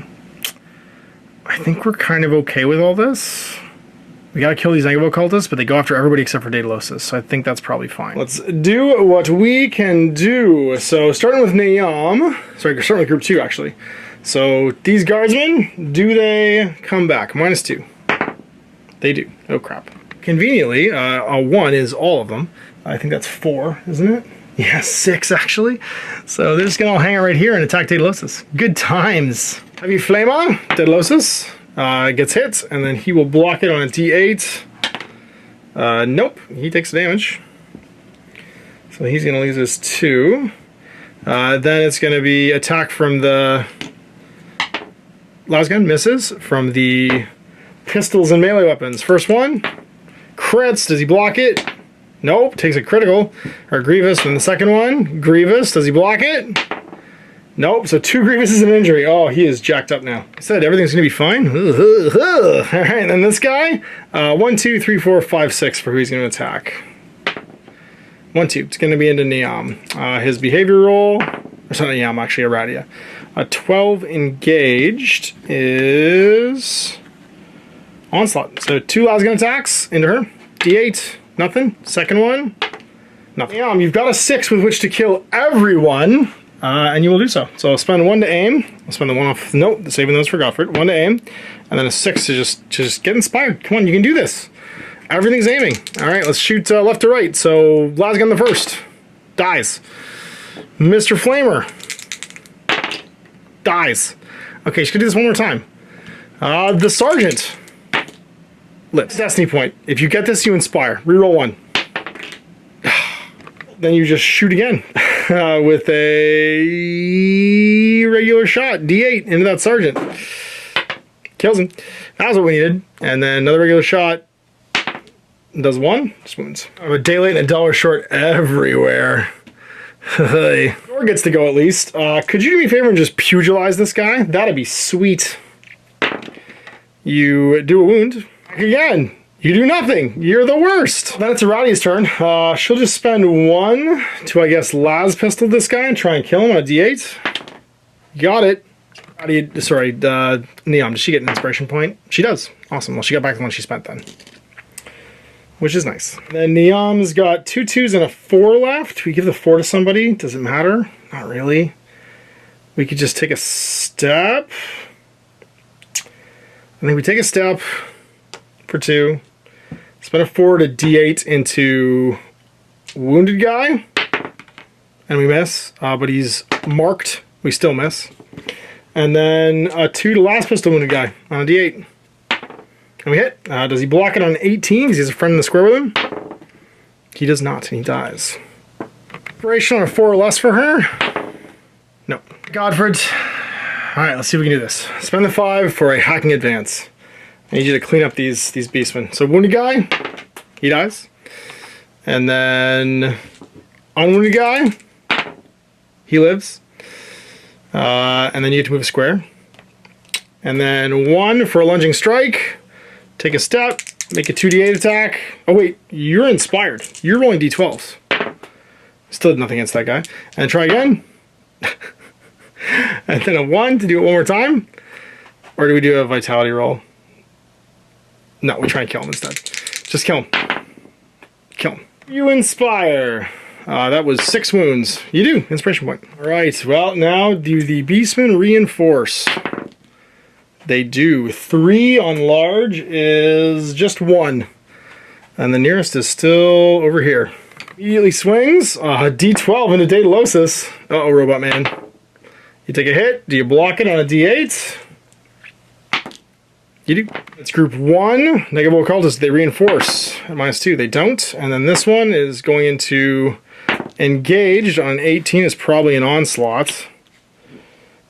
I think we're kind of okay with all this. We got to kill these negative occultists, but they go after everybody except for Daedalosus, so I think that's probably fine. Let's do what we can do. So starting with Neom, sorry, starting with Group 2 actually. So these guardsmen, do they come back? -2. They do. Oh crap. Conveniently, a 1 is all of them. I think that's 4, isn't it? Yeah, 6 actually. So they're just gonna all hang out right here and attack Daedalosus. Good times. Heavy Flame on Daedalosus. Gets hit, and then he will block it on a D8. Nope, he takes damage. So he's gonna lose his 2. Then it's gonna be attack from the Lasgun, misses from the pistols and melee weapons. First one, crits. Does he block it? Nope, takes a critical. Or Grievous. And the second one, Grievous. Does he block it? Nope, so 2 Grievuses and injury. Oh, he is jacked up now. I said everything's going to be fine. Alright, and this guy, 1, 2, 3, 4, 5, 6 for who he's going to attack. 1, 2, it's going to be into Neom. His behavior roll, or it's not Neom, actually, Aradia. 12 engaged is Onslaught. So 2 Lasgun attacks into her. D8, nothing. Second one, nothing. Neom, you've got a 6 with which to kill everyone. And you will do so. So I'll spend 1 to aim. I'll spend the 1 off. Nope, saving those for Godfrey. 1 to aim, and then a 6 to just get inspired. Come on, you can do this. Everything's aiming. All right, let's shoot left to right. So Lasgun the first dies. Mr. Flamer dies. Okay, she's gonna do this one more time. The Sergeant lives. Destiny point. If you get this, you inspire. Reroll 1. Then you just shoot again. With a regular shot, D8 into that sergeant. Kills him. That was what we needed. And then another regular shot. Does 1. Just wounds. I'm a day late and $1 short everywhere. Or gets to go at least. Could you do me a favor and just pugilize this guy? That'd be sweet. You do a wound. Back again. You do nothing. You're the worst. Then it's Aradia's turn. She'll just spend 1 to, I guess, Las Pistol this guy and try and kill him on a D8. Got it. Sorry, Neom, does she get an inspiration point? She does. Awesome. Well, she got back the one she spent then. Which is nice. Then Neom's got 2 2s and a 4 left. We give the 4 to somebody. Does it matter? Not really. We could just take a step. I think we take a step for 2. Spend a 4 to D8 into Wounded Guy. and we miss, but he's marked. We still miss. And then a 2 to last pistol wounded guy on a D8. And we hit. Does he block it on an 18 because he has a friend in the square with him? He does not, and he dies. Inspiration on a 4 or less for her? No. Godfred. Alright, let's see if we can do this. Spend the 5 for a hacking advance. I need you to clean up these beastmen. So wounded guy, he dies. And then unwounded guy, he lives. And then you have to move a square. And then 1 for a lunging strike. Take a step, make a 2d8 attack. Oh wait, you're inspired. You're rolling d12s. Still did nothing against that guy. And try again. And then a 1 to do it one more time. Or do we do a vitality roll? No, we try and kill him instead. Just kill him. Kill him. You inspire. That was 6 wounds. You do. Inspiration point. Alright, well, now do the beastmen reinforce? They do. 3 on large is just 1. And the nearest is still over here. Immediately swings. D12 into Daedalosus. Uh-oh, Robot Man. You take a hit. Do you block it on a D8? You do. It's group 1. Negative occultists, they reinforce. At -2, they don't. And then this one is going into engaged on an 18 is probably an onslaught.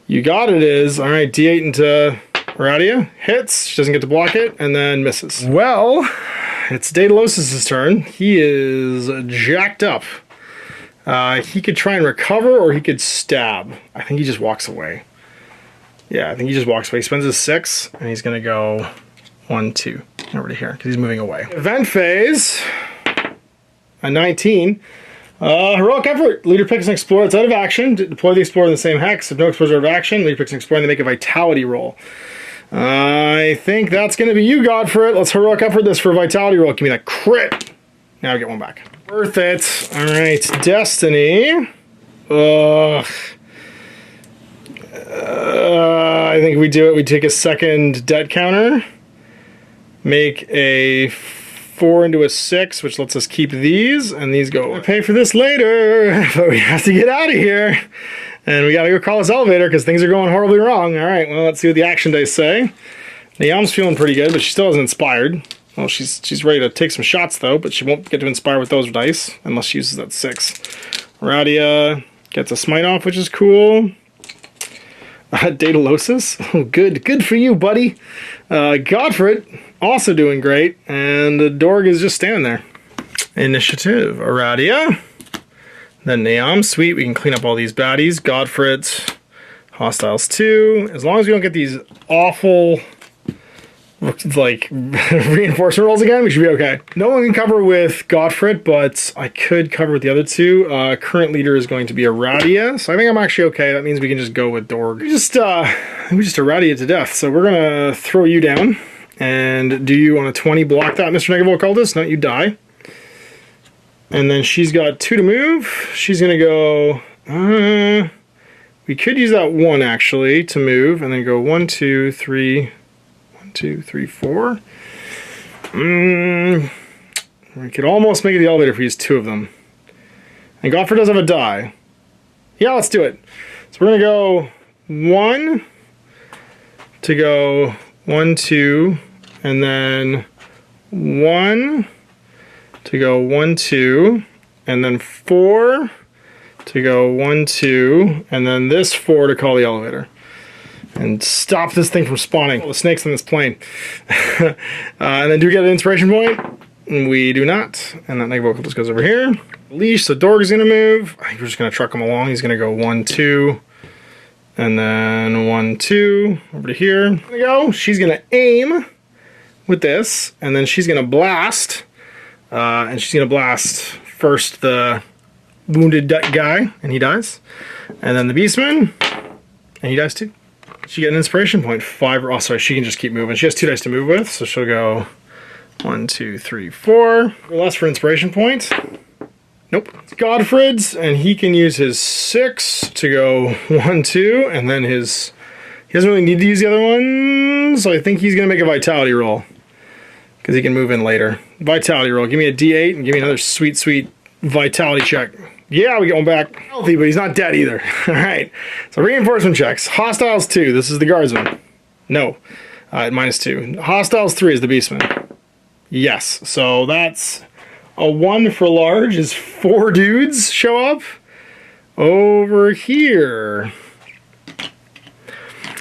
You got it is. Alright, D8 into Aradia. Hits. She doesn't get to block it. And then misses. Well, it's Daedalosus' turn. He is jacked up. He could try and recover or he could stab. I think he just walks away. Yeah, I think he just walks away. He spends his 6 and he's going to go 1, 2 over to here because he's moving away. Event phase. A 19. Heroic effort. Leader picks an explorer that's out of action. Deploy the explorer in the same hex. If no explorers are out of action, leader picks an explorer and they make a vitality roll. I think that's going to be you, Godfrey. Let's heroic effort this for a vitality roll. Give me that crit. Now I get 1 back. Worth it. Alright, Destiny. I think we do it. We take a second debt counter. Make a 4 into a 6, which lets us keep these, and these go. We'll pay for this later, but we have to get out of here. And we gotta go call this elevator because things are going horribly wrong. Alright, well, let's see what the action dice say. Niam's feeling pretty good, but she still isn't inspired. Well, she's ready to take some shots, though, but she won't get to inspire with those dice unless she uses that 6. Radia gets a smite off, which is cool. Daedalosus. Oh, good for you, buddy. Godfrey, also doing great, and the Dorg is just standing there. Initiative. Aradia. Then Niam. Sweet, we can clean up all these baddies. Godfrey. Hostiles 2. As long as we don't get these awful like reinforcement rolls again, we should be okay. No one can cover with Godfrey, but I could cover with the other 2. Current leader is going to be Aradia, so I think I'm actually okay. That means we can just go with Dorg. We just Aradia to death. So we're gonna throw you down, and do you on a 20 block that, Mr. Negative Occultist? No, you die. And then she's got 2 to move. She's gonna go. We could use that 1 actually to move, and then go 1, 2, 3. 2, 3, 4. We could almost make it the elevator if we use 2 of them. And Godfrey does have a die. Yeah, let's do it. So we're going to go 1 to go 1, 2, and then 1 to go 1, 2, and then 4 to go 1, 2, and then this 4 to call the elevator. And stop this thing from spawning. All the snakes on this plane. And then do we get an inspiration point? We do not. And that negative vocal just goes over here. Leash, so Dorg is going to move. I think we're just going to truck him along. He's going to go 1, 2. And then 1, 2. Over to here. There we go. She's going to aim with this. And then she's going to blast. And she's going to blast first the wounded guy. And he dies. And then the beastman. And he dies too. She get an inspiration point. 5. Oh, sorry, she can just keep moving. She has 2 dice to move with, so she'll go 1, 2, 3, 4. Less for inspiration point. Nope. It's Godfred's, and he can use his 6 to go 1, 2, and then his. He doesn't really need to use the other one, so I think he's gonna make a vitality roll because he can move in later. Vitality roll. Give me a D8 and give me another sweet vitality check. Yeah, we get one back. Healthy, but he's not dead either. All right. So reinforcement checks. Hostiles 2. This is the guardsman. No. -2. Hostiles 3 is the beastman. Yes. So that's a 1 for large. Is 4 dudes show up over here.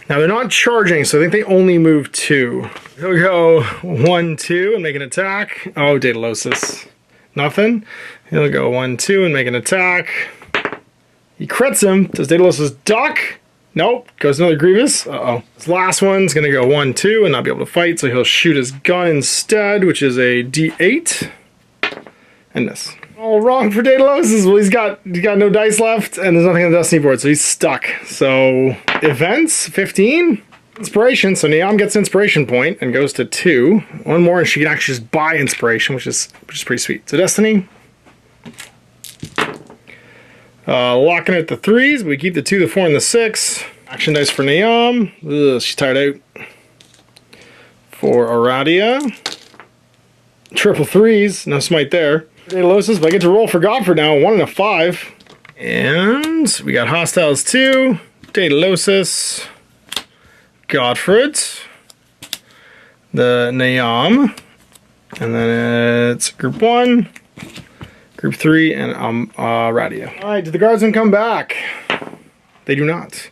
Now they're not charging, so I think they only move 2. He'll go 1, 2 and make an attack. Oh, Daedalosus. Nothing. He'll go 1, 2 and make an attack. He crits him. Does Daedalosus duck? Nope. Goes another Grievous. Uh-oh. This last one's going to go 1, 2 and not be able to fight, so he'll shoot his gun instead, which is a D8. And miss. All wrong for Daedalosus. Well, he's got no dice left, and there's nothing on the Destiny board, so he's stuck. So, events, 15. Inspiration, so Niam gets inspiration point and goes to 2. One more, and she can actually just buy inspiration, which is pretty sweet. So Destiny. Locking it to 3s, but we keep the 2, the 4, and the 6. Action dice for Niam. Ugh, she's tired out. For Aradia. Triple 3s, no smite there. Daedalosus, but I get to roll for Godfrey now, 1 and a 5. And we got Hostiles 2, Daedalosus, Godfred, the Niam, and then it's Group 1, Group 3, and Radia. Alright, did the guardsmen come back? They do not.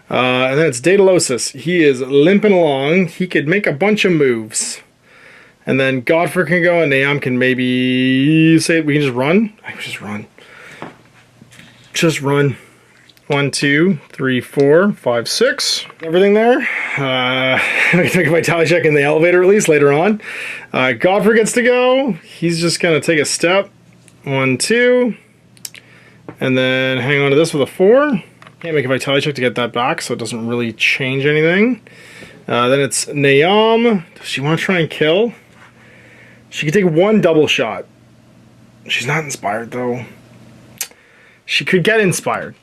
And then it's Daedalosus. He is limping along. He could make a bunch of moves. And then Godfrey can go, and Niam can maybe say we can just run. I can just run. Just run. 1, 2, 3, 4, 5, 6. Everything there. I'm going to take a vitality check in the elevator at least later on. Godfrey gets to go. He's just going to take a step. 1, 2. And then hang on to this with a 4. Can't make a vitality check to get that back, so it doesn't really change anything. Then it's Niam. Does she want to try and kill? She could take 1 double shot. She's not inspired, though. She could get inspired.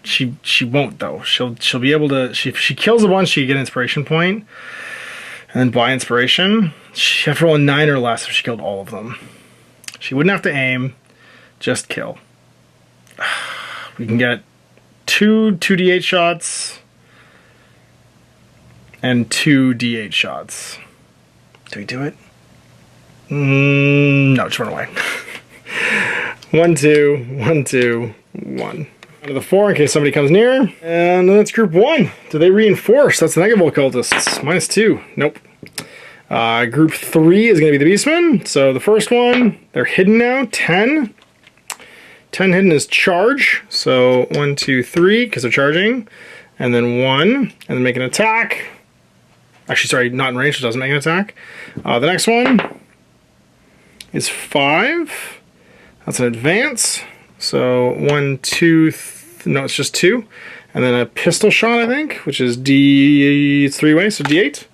She won't, though. She'll be able to... If she kills a bunch, she can get an inspiration point. And then buy inspiration. She'd have to roll a 9 or less if she killed all of them. She wouldn't have to aim. Just kill. We can get 2 2d8 shots. And 2 d8 shots. Do we do it? No, just run away. 1, 2, 1, 2, 1. Out of the 4 in case somebody comes near. And then it's Group 1. Do they reinforce? That's the negative occultists. -2. Nope. Group 3 is going to be the Beastmen. So the first one, they're hidden now. 10. 10 hidden is charge. So 1, 2, 3, because they're charging. And then 1. And then make an attack. Actually, sorry, not in range, so it doesn't make an attack. The next one is 5. That's an advance. So 1, 2, no, it's just 2. And then a pistol shot, I think, which is D 3-way, so D8.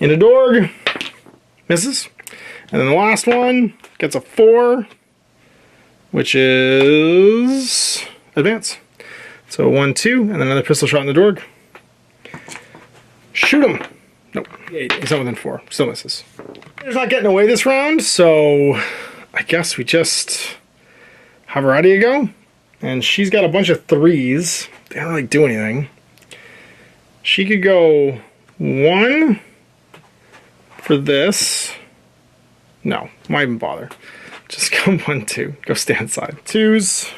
Into Dorg. Misses. And then the last one gets a 4, which is advance. So 1, 2, and then another pistol shot in the Dorg. Shoot him. Nope. 8. He's not within 4. Still misses. He's not getting away this round, so I guess we just have Aradia go. And she's got a bunch of 3s. They don't really do anything. She could go 1 for this. No, why even bother? Just go 1, 2. Go stand side. 2s.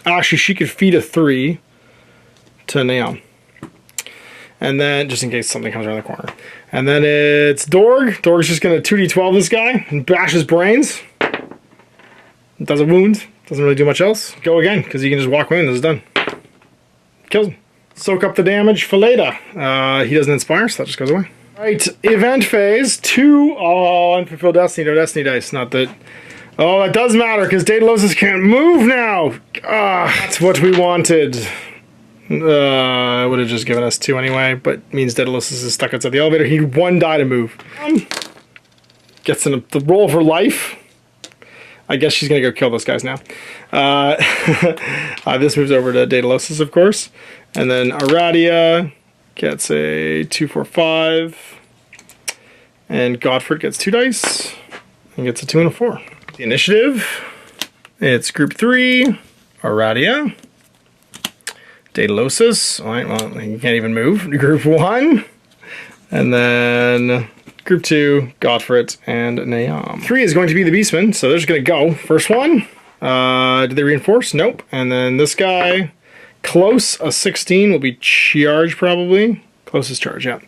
Actually, she could feed a 3 to Niam. And then, just in case something comes around the corner. And then it's Dorg. Dorg's just going to 2d12 this guy and bash his brains. Does a wound. Doesn't really do much else. Go again, because you can just walk away and this is done. Kills him. Soak up the damage. Fileta. He doesn't inspire, so that just goes away. Right, event phase. 2. Oh, unfulfilled destiny. No destiny dice. Not that... Oh, that does matter, because Daedalosus can't move now. That's what we wanted. It would have just given us 2 anyway, but means Daedalosus is stuck outside the elevator. He need 1 die to move. Gets in the roll for life. I guess she's going to go kill those guys now. This moves over to Daedalosus, of course. And then Aradia gets a 2, 4, 5. And Godfrey gets 2 dice. And gets a 2 and a 4. The initiative It's group 3, Aradia, Daedalosus. All right, well, you can't even move. Group 1, and then group 2, Godfrey, and Naam. 3 is going to be the Beastmen, so they're just going to go. First one, did they reinforce? Nope. And then this guy, close, a 16 will be charge probably. Closest charge, yeah.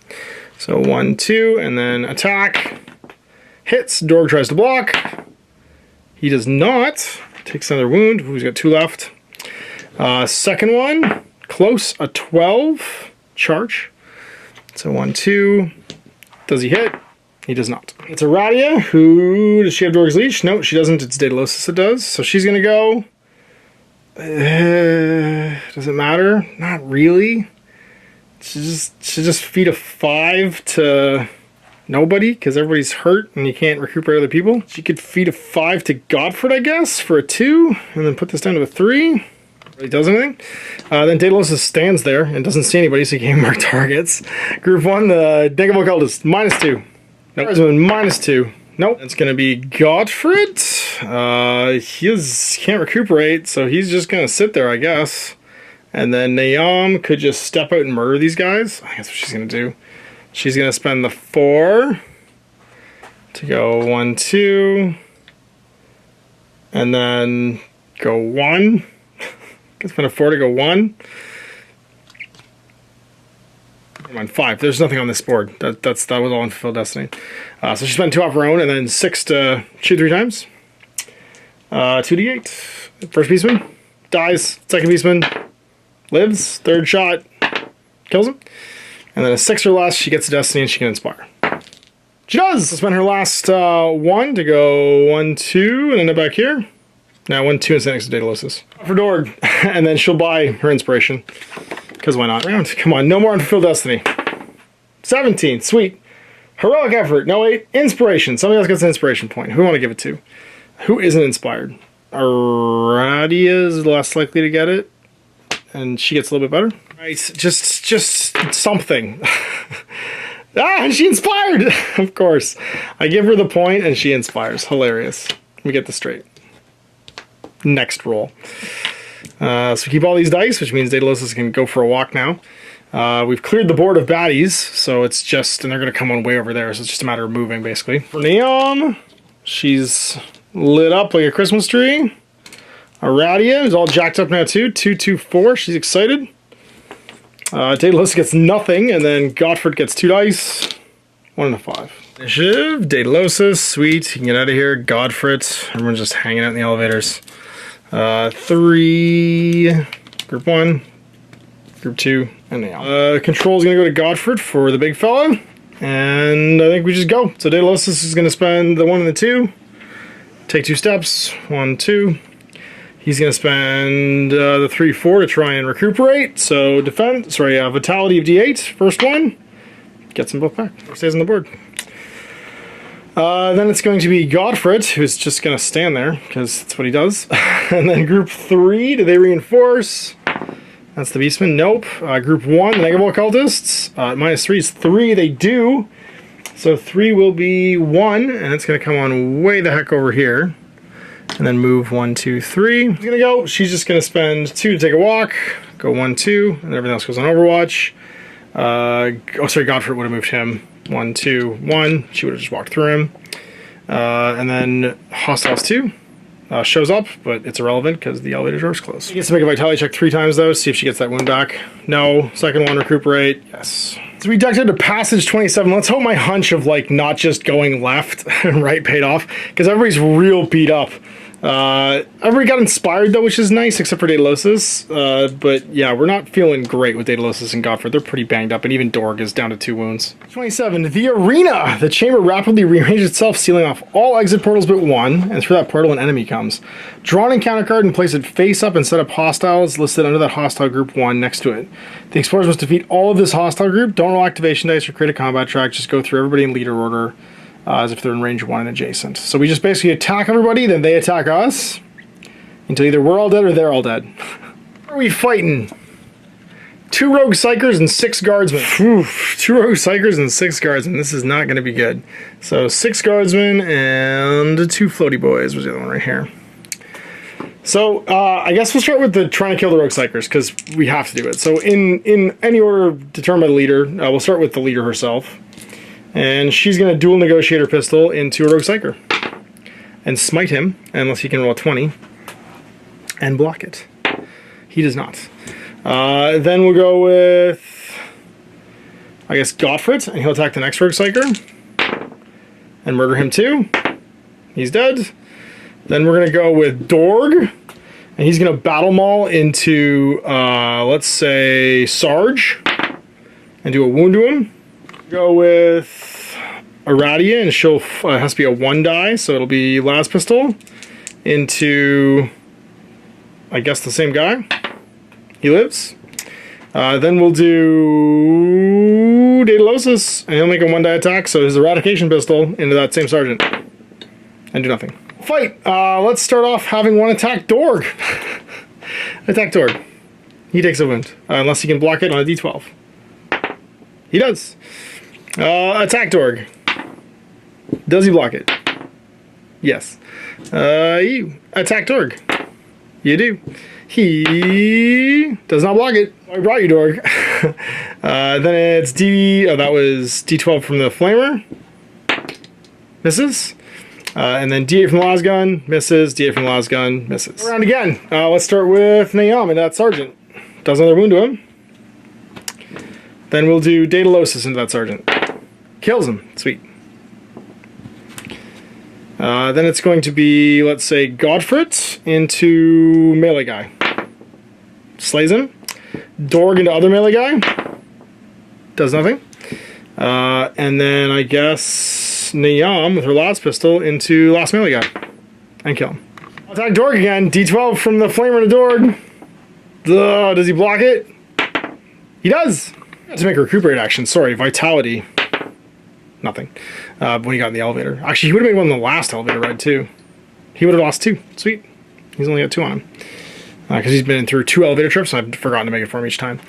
So 1, 2, and then attack. Hits, Dorg tries to block. He does not. Takes another wound. He's got 2 left. Second one, close, a 12, charge. So 1, 2. Does he hit? He does not. It's Aradia, who, does she have Dorg's Leash? No, she doesn't. It's Daedalosus that does. So she's going to go. Does it matter? Not really. She just feed a 5 to nobody because everybody's hurt and you can't recuperate other people. She could feed a 5 to Godfrey, I guess, for a 2, and then put this down to a 3. Really does anything. Then Daedalosus stands there and doesn't see anybody, so he can't mark targets. Group 1, the Negable Cultist, -2. Nope. -2. Nope. It's going to be Godfrey. He can't recuperate, so he's just going to sit there, I guess. And then Naam could just step out and murder these guys. I think that's what she's going to do. She's going to spend the 4 to go 1, 2. And then go 1. Can spend a 4 to go 1. Come on, 5. There's nothing on this board. That was all Unfulfilled Destiny. So she spent 2 off her own, and then 6 to shoot 3 times. 2d8. First Beastman dies. Second Beastman lives. Third shot kills him. And then a 6 or less, she gets a Destiny and she can inspire. She does! Spend her last 1 to go 1, 2, and end up back here. Now 1, 2, and sit next to Daedalosus. For Dorg, and then she'll buy her inspiration. Because why not? Come on, no more Unfulfilled Destiny. 17, sweet. Heroic effort, no 8. Inspiration, somebody else gets an inspiration point. Who do we want to give it to? Who isn't inspired? Aradia is less likely to get it. And she gets a little bit better. Right, just something. And she inspired! Of course. I give her the point and she inspires. Hilarious. Let me get this straight. Next roll. So we keep all these dice, which means Daedalosus can go for a walk now. We've cleared the board of baddies, so it's just, and they're going to come on way over there, so it's just a matter of moving, basically. For Naam, she's lit up like a Christmas tree. Aradia is all jacked up now too. 2, 2, 4. She's excited. Daedalosus gets nothing, and then Godfrey gets 2 dice. 1 and a 5. Initiative. Daedalosus. Sweet. You can get out of here. Godfrey. Everyone's just hanging out in the elevators. 3. Group 1. Group 2. And now. Control's going to go to Godfrey for the big fella. And I think we just go. So Daedalosus is going to spend the 1 and the 2. Take 2 steps. 1, 2. He's going to spend the 3, 4 to try and recuperate. So defense, vitality of D8, first one. Gets them both back. Stays on the board. Then it's going to be Godfrey, who's just going to stand there, because that's what he does. And then group 3, do they reinforce? That's the Beastman. Nope. Group 1, the Negable Occultists. -3 is 3, they do. So 3 will be 1, and it's going to come on way the heck over here. And then move 1, 2, 3. She's gonna go. She's just gonna spend 2 to take a walk. Go 1, 2, and everything else goes on Overwatch. Godfrey would have moved him. 1, 2, 1. She would have just walked through him. And then Hostiles 2 shows up, but it's irrelevant because the elevator door's closed. She gets to make a vitality check 3 times though, see if she gets that wound back. No. Second one, recuperate. Yes. So we ducked into passage 27. Let's hope my hunch of like not just going left and right paid off, because everybody's real beat up. Everybody got inspired though, which is nice, except for Daedalosus. But yeah, we're not feeling great with Daedalosus and Godfrey. They're pretty banged up, and even Dorg is down to 2 wounds. 27. The arena. The chamber rapidly rearranges itself, sealing off all exit portals but 1, and through that portal an enemy comes. Draw an encounter card and place it face up and set up hostiles listed under that hostile group 1 next to it. The explorers must defeat all of this hostile group. Don't roll activation dice or create a combat track. Just go through everybody in leader order. As if they're in range 1 and adjacent. So we just basically attack everybody, then they attack us. Until either we're all dead or they're all dead. What are we fighting? 2 rogue psychers and 6 guardsmen. Oof, 2 rogue psychers and 6 guardsmen. This is not going to be good. So 6 guardsmen and 2 floaty boys was the other one right here. So I guess we'll start with the trying to kill the rogue psychers because we have to do it. So in any order determined by the leader, we'll start with the leader herself. And she's going to dual negotiator pistol into a rogue psyker. And smite him, unless he can roll a 20. And block it. He does not. Then we'll go with, I guess, Gottfried, and he'll attack the next rogue psyker. And murder him too. He's dead. Then we're going to go with Dorg, and he's going to battle maul into, let's say, Sarge, and do a wound to him. Go with Aradia, and she'll has to be a 1 die, so it'll be Las Pistol into, I guess, the same guy. He lives. Then we'll do Daedalosus, and he'll make a 1 die attack, so his Eradication Pistol into that same Sergeant. And do nothing. Fight! Let's start off having one attack Dorg. Attack Dorg. He takes a wound, unless he can block it on a d12. He does. Attack Dorg. Does he block it? Yes. You attack Dorg. You do. He does not block it. I brought you, Dorg. Then it's that was d12 from the Flamer. Misses. And then D8 from the Lasgun, misses. D8 from the Lasgun, misses. Around again. Let's start with Nayam and that Sergeant. Does another wound to him. Then we'll do Daedalosus into that Sergeant. Kills him. Sweet. Then it's going to be, let's say, Gottfried into melee guy. Slays him. Dorg into other melee guy. Does nothing. And then I guess Nayam with her last pistol into last melee guy. And kill him. Attack Dorg again. D12 from the Flamer to Dorg. Does he block it? He does. To make a recuperate action. Sorry, Vitality. Nothing. When he got in the elevator. Actually, he would have made one in the last elevator ride too. He would have lost 2. Sweet. He's only got 2 on him. Because he's been through 2 elevator trips, and I've forgotten to make it for him each time.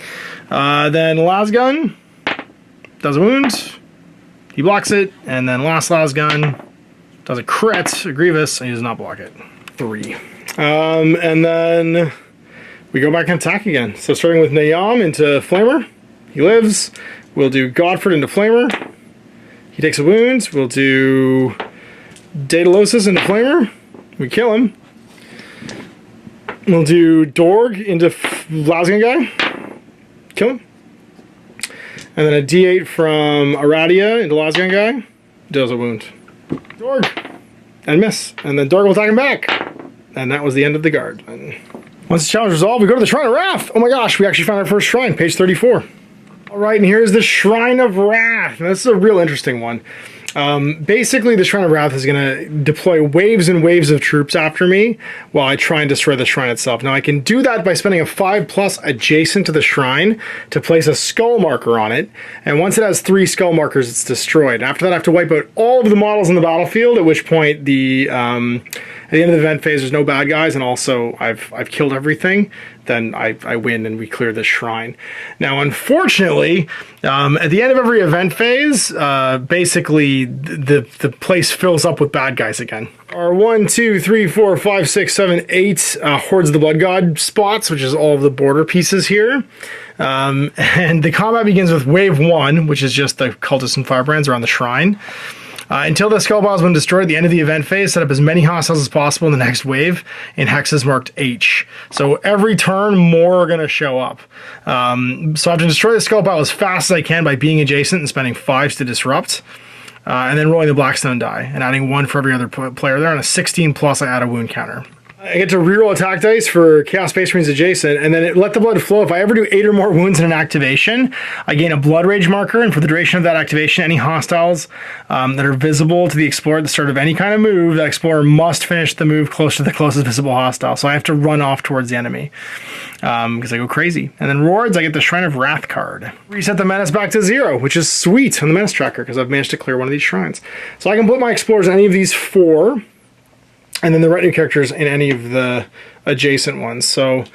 Then Lasgun does a wound. He blocks it, and then last Lasgun does a crit, a Grievous, and he does not block it. 3. And then we go back and attack again. So starting with Nayam into Flamer. He lives. We'll do Gottfried into Flamer. He takes a wound. We'll do Daedalosus into Flamer. We kill him. We'll do Dorg into Lasgun guy. Kill him. And then a D8 from Aradia into Lasgun guy. Does a wound. Dorg. And miss. And then Dorg will attack him back. And that was the end of the guard. And once the challenge is resolved, we go to the Shrine of Wrath. Oh my gosh, we actually found our first shrine, page 34. All right, and here's the Shrine of Wrath. Now, this is a real interesting one. Basically, the Shrine of Wrath is going to deploy waves and waves of troops after me while I try and destroy the shrine itself. Now, I can do that by spending a 5+ adjacent to the shrine to place a skull marker on it. And once it has 3 skull markers, it's destroyed. After that, I have to wipe out all of the models in the battlefield, at which point at the end of the event phase, there's no bad guys, and also I've killed everything. Then I win and we clear the shrine. Now, unfortunately, at the end of every event phase, basically the place fills up with bad guys again. Our 1, 2, 3, 4, 5, 6, 7, 8 Hordes of the Blood God spots, which is all of the border pieces here. And the combat begins with Wave 1, which is just the cultists and firebrands around the shrine. Until the skull ball has been destroyed at the end of the event phase, set up as many hostiles as possible in the next wave in hexes marked H. So every turn, more are going to show up. So I have to destroy the skull ball as fast as I can by being adjacent and spending 5s to disrupt. And then rolling the Blackstone die and adding 1 for every other player there. On a 16+, I add a wound counter. I get to reroll attack dice for Chaos Space Marines adjacent, and then let the blood flow. If I ever do 8 or more wounds in an activation, I gain a Blood Rage marker, and for the duration of that activation, any hostiles that are visible to the Explorer at the start of any kind of move, that Explorer must finish the move close to the closest visible hostile. So I have to run off towards the enemy because I go crazy. And then rewards, I get the Shrine of Wrath card. Reset the menace back to 0, which is sweet on the menace tracker because I've managed to clear one of these shrines. So I can put my Explorers in any of these 4. And then the retinue characters in any of the adjacent ones. So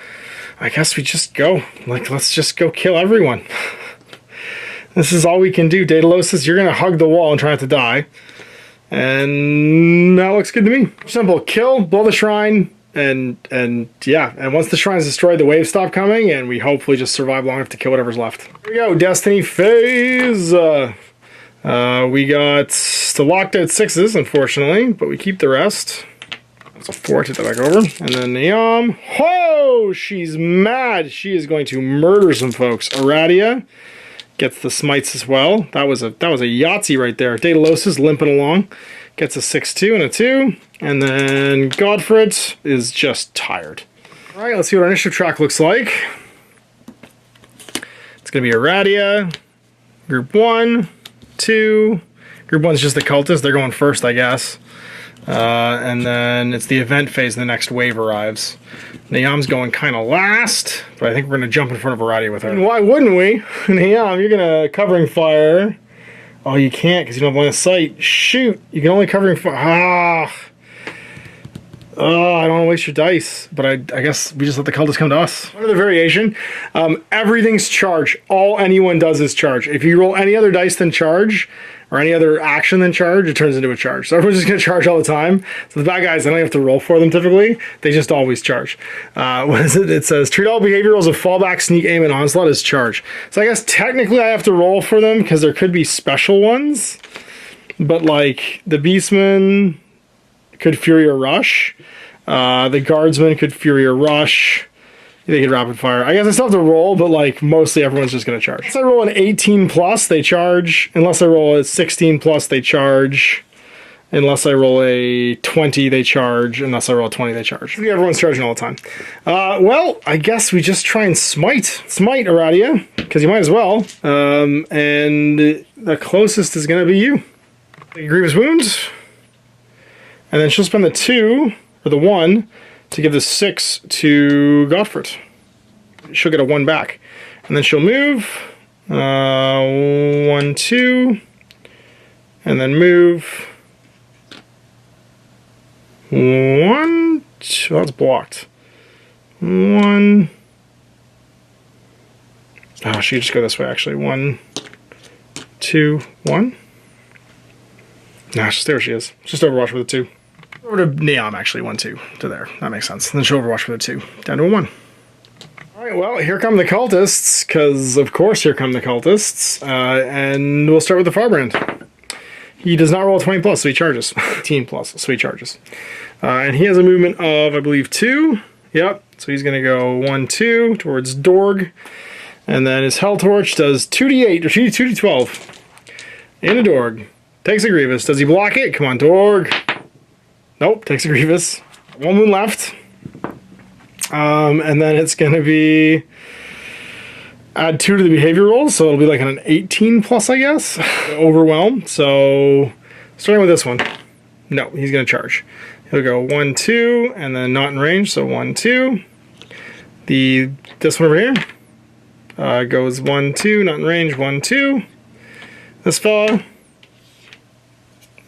I guess we just go. Let's just go kill everyone. This is all we can do. Daedalosus, you're going to hug the wall and try not to die. And that looks good to me. Simple. Kill, blow the shrine, and yeah, and once the shrine's destroyed, the waves stop coming, and we hopefully just survive long enough to kill whatever's left. Here we go, Destiny phase. We got the locked out 6s, unfortunately, but we keep the rest. That's a 4, take that back over. And then Neom. Oh, she's mad. She is going to murder some folks. Aradia gets the smites as well. That was a Yahtzee right there. Daedalus is limping along. Gets a 6-2 and a 2. And then Godfrey is just tired. All right, let's see what our initiative track looks like. It's going to be Aradia, Group 1, 2. Group 1's just the cultists. They're going first, I guess. And then it's the event phase, the next wave arrives. Neom's going kind of last, but I think we're going to jump in front of Aradia with her. And why wouldn't we? Neom, you're going to covering fire. Oh, you can't because you don't have line of sight. Shoot, you can only covering fire. Oh, I don't want to waste your dice, but I guess we just let the cultists come to us. Another variation, everything's charge. All anyone does is charge. If you roll any other dice than charge, or any other action than charge, it turns into a charge. So everyone's just going to charge all the time. So the bad guys, I don't have to roll for them typically. They just always charge. What is it? It says, treat all behavior rolls of fallback, sneak, aim, and onslaught as charge. So I guess technically I have to roll for them because there could be special ones. But like the Beastman could Fury or Rush. The Guardsman could Fury or Rush. They could rapid fire. I guess I still have to roll, but like mostly everyone's just going to charge. Unless I roll an 18 plus, they charge. Unless I roll a 16 plus, they charge. Unless I roll a 20, they charge. Unless I roll a 20, they charge. Everyone's charging all the time. Well, I guess we just try and smite Aradia, because you might as well. And the closest is going to be you. Take a Grievous Wound. And then she'll spend the 2, or the 1, to give the 6 to Godfrey. She'll get a 1 back. And then she'll move 1, 2, and then move 1, 2. That's blocked. 1. Oh, she could just go this way actually. 1, 2, 1. Nah, there she is. Just Overwatch with a 2. Over to Neom, actually, 1, 2 to there. That makes sense. Then she'll Overwatch with a 2. Down to a 1. Alright, well, here come the cultists, because of course here come the cultists. And we'll start with the Firebrand. He does not roll a 20 plus, so he charges. 18 plus, so he charges. And he has a movement of, I believe, 2. Yep. So he's going to go 1, 2 towards Dorg. And then his Hell Torch does 2d8, or 2d12. In a Dorg. Takes a Grievous. Does he block it? Come on, Dorg. Nope, takes a Grievous. 1 wound left. And then it's going to be add 2 to the behavior roll, so it'll be like an 18 plus, I guess. Overwhelm. So starting with this one. No, he's going to charge. He'll go 1, 2, and then not in range, so 1, 2. This one over here goes 1, 2, not in range, 1, 2. This fella.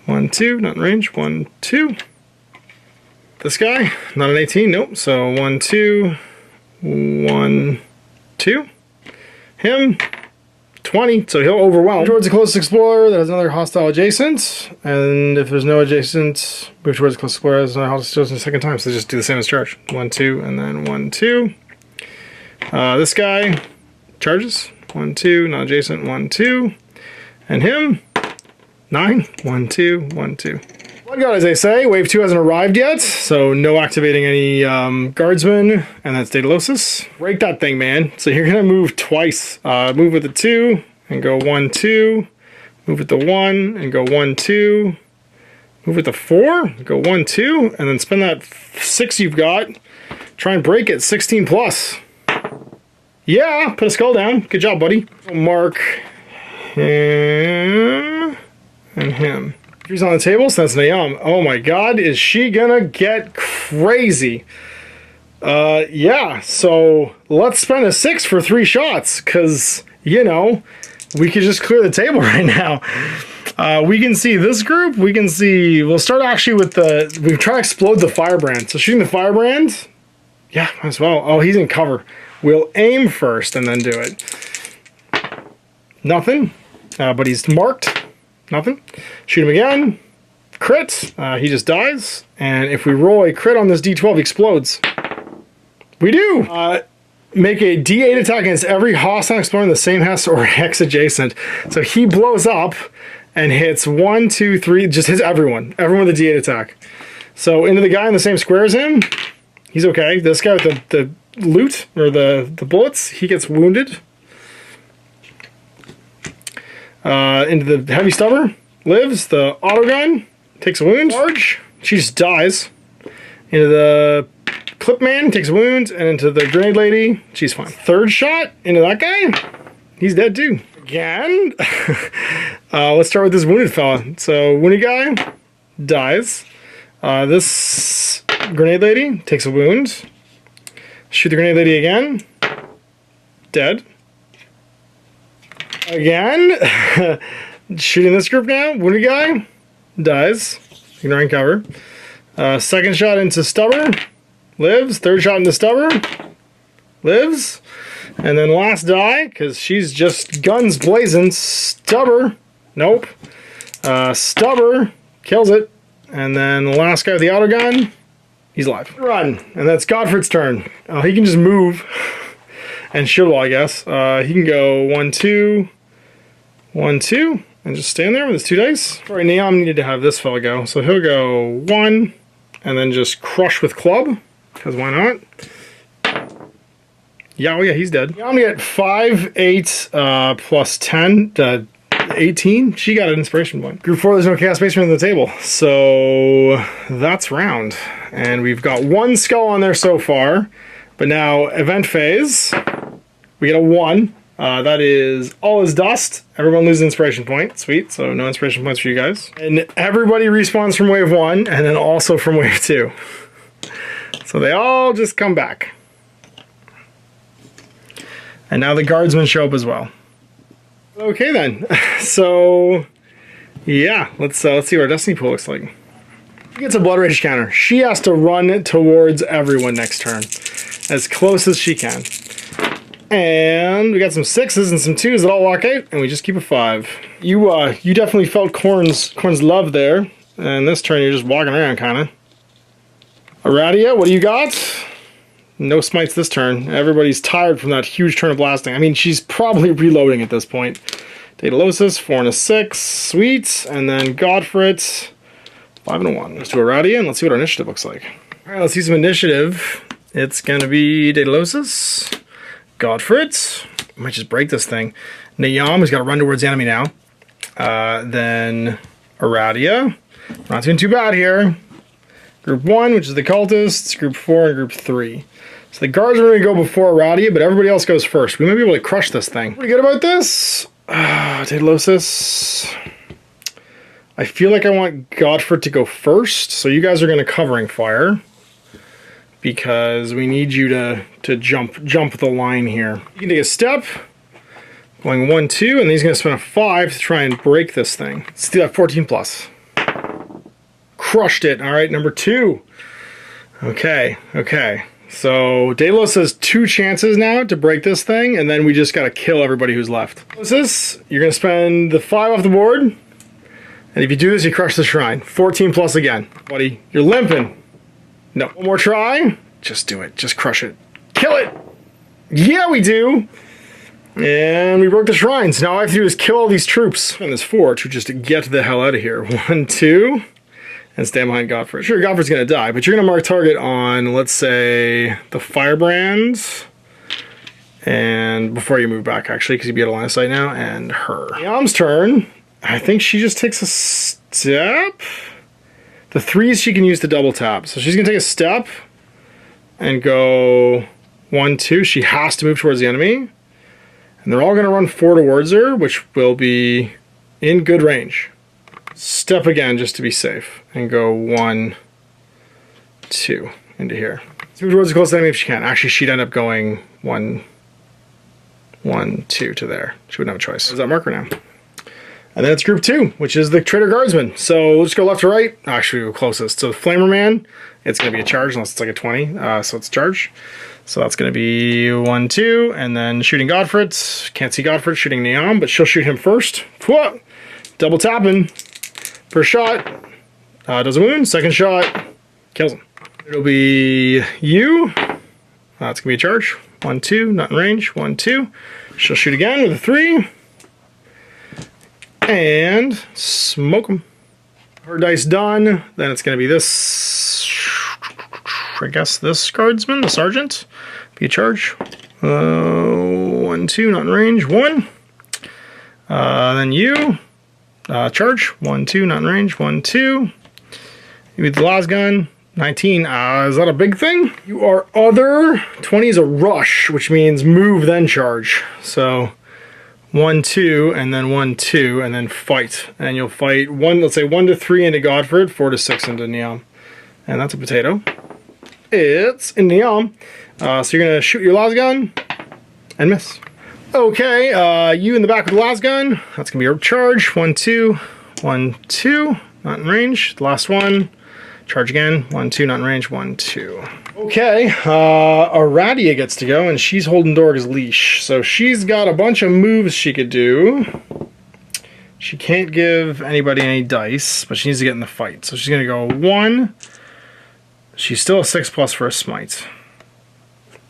1, 2, not in range, 1, 2. This guy, not an 18, nope. So 1, 2, 1, 2. Him, 20, so he'll overwhelm. Towards the closest explorer that has another hostile adjacent. And if there's no adjacent, move towards the closest explorer that has another hostile adjacent the second time. So just do the same as charge. 1, 2, and then 1, 2. This guy charges. 1, 2, not adjacent, 1, 2. And him, 9, 1, 2, 1, 2. Blood God, as they say, wave 2 hasn't arrived yet, so no activating any guardsmen, and that's Daedalus. Break that thing, man. So you're gonna move twice. Move with the 2 and go 1, 2. Move with the 1 and go 1, 2. Move with the 4, go 1, 2, and then spend that 6 you've got. Try and break it. 16 plus. Yeah, put a skull down. Good job, buddy. Mark him and him. He's on the table, so that's Neom. Oh my god, is she gonna get crazy? Yeah, so let's spend a 6 for 3 shots, because, you know, we could just clear the table right now. We can see this group, we'll start actually with we try to explode the Firebrand. So shooting the Firebrand, yeah, might as well. Oh, he's in cover. We'll aim first and then do it. Nothing, but he's marked. Nothing. Shoot him again. crit, he just dies. And if we roll a crit on this D12, he explodes. We do! Make a D8 attack against every hostile explorer in the same house or hex adjacent. So he blows up and hits 1, 2, 3, just hits everyone. Everyone with a D8 attack. So into the guy in the same square as him, he's okay. This guy with the loot, or the bullets, he gets wounded. Into the heavy stubber, lives. The auto gun takes a wound. Charge, she just dies. Into the clip man, takes a wound. And into the grenade lady, she's fine. Third shot into that guy, he's dead too. Again, let's start with this wounded fella. So wounded guy dies. This grenade lady takes a wound. Shoot the grenade lady again. Dead. Again. Shooting this group now. Wounded guy dies. Ignoring cover. Second shot into stubber. Lives. Third shot into stubber. Lives. And then last die, because she's just guns blazing. Stubber. Nope. Stubber. Kills it. And then the last guy with the auto gun, he's alive. Run. And that's Godfred's turn. He can just move and shoot, I guess. He can go 1, 2, 1, 2, and just stand there with his 2 dice. All right, Neom needed to have this fella go. So he'll go 1, and then just crush with club, because why not? Yeah, oh yeah, he's dead. I'm gonna get 5, 8, plus 10, 18. She got an inspiration point. Group 4, there's no chaos basement on the table. So that's round. And we've got 1 skull on there so far. But now, event phase, we get a 1. That is all is dust. Everyone loses an inspiration point. Sweet, so no inspiration points for you guys. And everybody respawns from wave 1, and then also from wave 2. So they all just come back. And now the guardsmen show up as well. Okay then, so yeah, let's see what our destiny pool looks like. She gets a blood rage counter. She has to run towards everyone next turn, as close as she can. And we got some 6s and some 2s that all walk out, and we just keep a 5. You definitely felt Corn's love there, and this turn you're just walking around kinda. Aradia, what do you got? No smites this turn. Everybody's tired from that huge turn of blasting. I mean, she's probably reloading at this point. Daedalosus, 4 and a 6. Sweet. And then Godfred, 5 and a 1. Let's do Aradia, and let's see what our initiative looks like. All right, let's see some initiative. It's going to be Daedalosus, Godfred. I might just break this thing. Nayam has got to run towards the enemy now. Then Aradia. Not doing too bad here. Group 1, which is the cultists. Group 4 and Group 3. So the guards are going to go before Aradia, but everybody else goes first. We might be able to crush this thing. Pretty good about this. Daedalosus. I feel like I want Godfred to go first, so you guys are going to covering fire. Because we need you to jump the line here. You can take a step. Going 1, 2, and then he's going to spend a 5 to try and break this thing. Let's do that 14 plus. Crushed it. All right, number 2. Okay. So Daedalus has 2 chances now to break this thing, and then we just got to kill everybody who's left. What's this? You're going to spend the 5 off the board, and if you do this, you crush the shrine. 14 plus again. Buddy, you're limping. No. One more try. Just do it. Just crush it. Kill it. Yeah, we do. And we broke the shrines. Now all I have to do is kill all these troops on this fort to just get the hell out of here. 1, 2... and stand behind Godfred. Sure, Godfred's going to die, but you're going to mark target on, let's say, the Firebrand. And before you move back, actually, because you'd be able to line of sight now, and her. Yam's turn. I think she just takes a step. The 3s she can use to double tap. So she's going to take a step and go 1, 2. She has to move towards the enemy. And they're all going to run 4 towards her, which will be in good range. Step again just to be safe and go 1, 2 into here. Let's move towards the closest enemy if she can. Actually, she'd end up going 1, 1, 2 to there. She wouldn't have a choice. There's that marker now. And then it's group 2, which is the Traitor Guardsman. So we'll just go left to right. Actually, we'll go closest. So the Flamer Man, it's going to be a charge unless it's like a 20. So it's charge. So that's going to be 1, 2, and then shooting Godfred. Can't see Godfred shooting Neon, but she'll shoot him first. Whoa! Double tapping. First shot. Does a wound. Second shot. Kills him. It'll be you. It's going to be a charge. 1, 2. Not in range. 1, 2. She'll shoot again with a 3. And smoke him. Her dice done. Then it's going to be this. I guess this guardsman, the sergeant. Be a charge. 1, 2. Not in range. 1. Then you. Charge. 1, 2. Not in range. 1, 2. You with the last gun. 19. Is that a big thing? You are other. 20 is a rush, which means move then charge. So 1, 2, and then 1, 2, and then fight. And you'll fight let's say 1 to 3 into Godfred, 4 to 6 into Neom. And that's a potato. It's in Neom. So you're gonna shoot your las gun and miss. Okay, you in the back with the las gun. That's gonna be your charge. 1, 2, 1, 2. Not in range. The last one. Charge again. 1, 2, not in range. 1, 2. Okay, Aradia gets to go, and she's holding Dorg's leash. So she's got a bunch of moves she could do. She can't give anybody any dice, but she needs to get in the fight. So she's going to go 1. She's still a 6+ for a smite.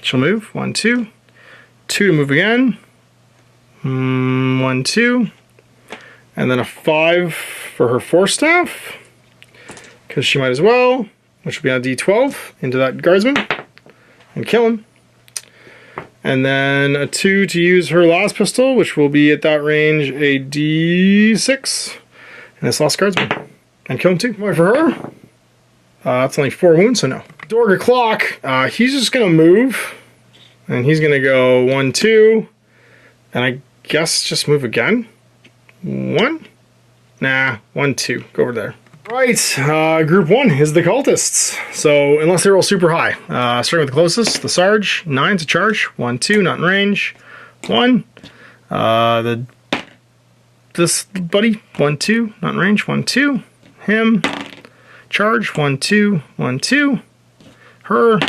She'll move. 1, 2. 2 to move again. 1, 2. And then a 5 for her force staff. Because she might as well, which will be on D12 into that guardsman and kill him. And then a 2 to use her last pistol, which will be at that range a D6 and this last guardsman and kill him too. More for her. That's only 4 wounds, so no. Dorg o'clock. He's just gonna move, and he's gonna go 1, 2, and I guess just move again. 1. Nah, 1, 2. Go over there. Right, group 1 is the cultists. So, unless they roll super high. Starting with the closest, the Sarge, 9 to charge. 1, 2, not in range. 1. This buddy, 1, 2, not in range. 1, 2. Him, charge. 1, 2, 1, 2. Her,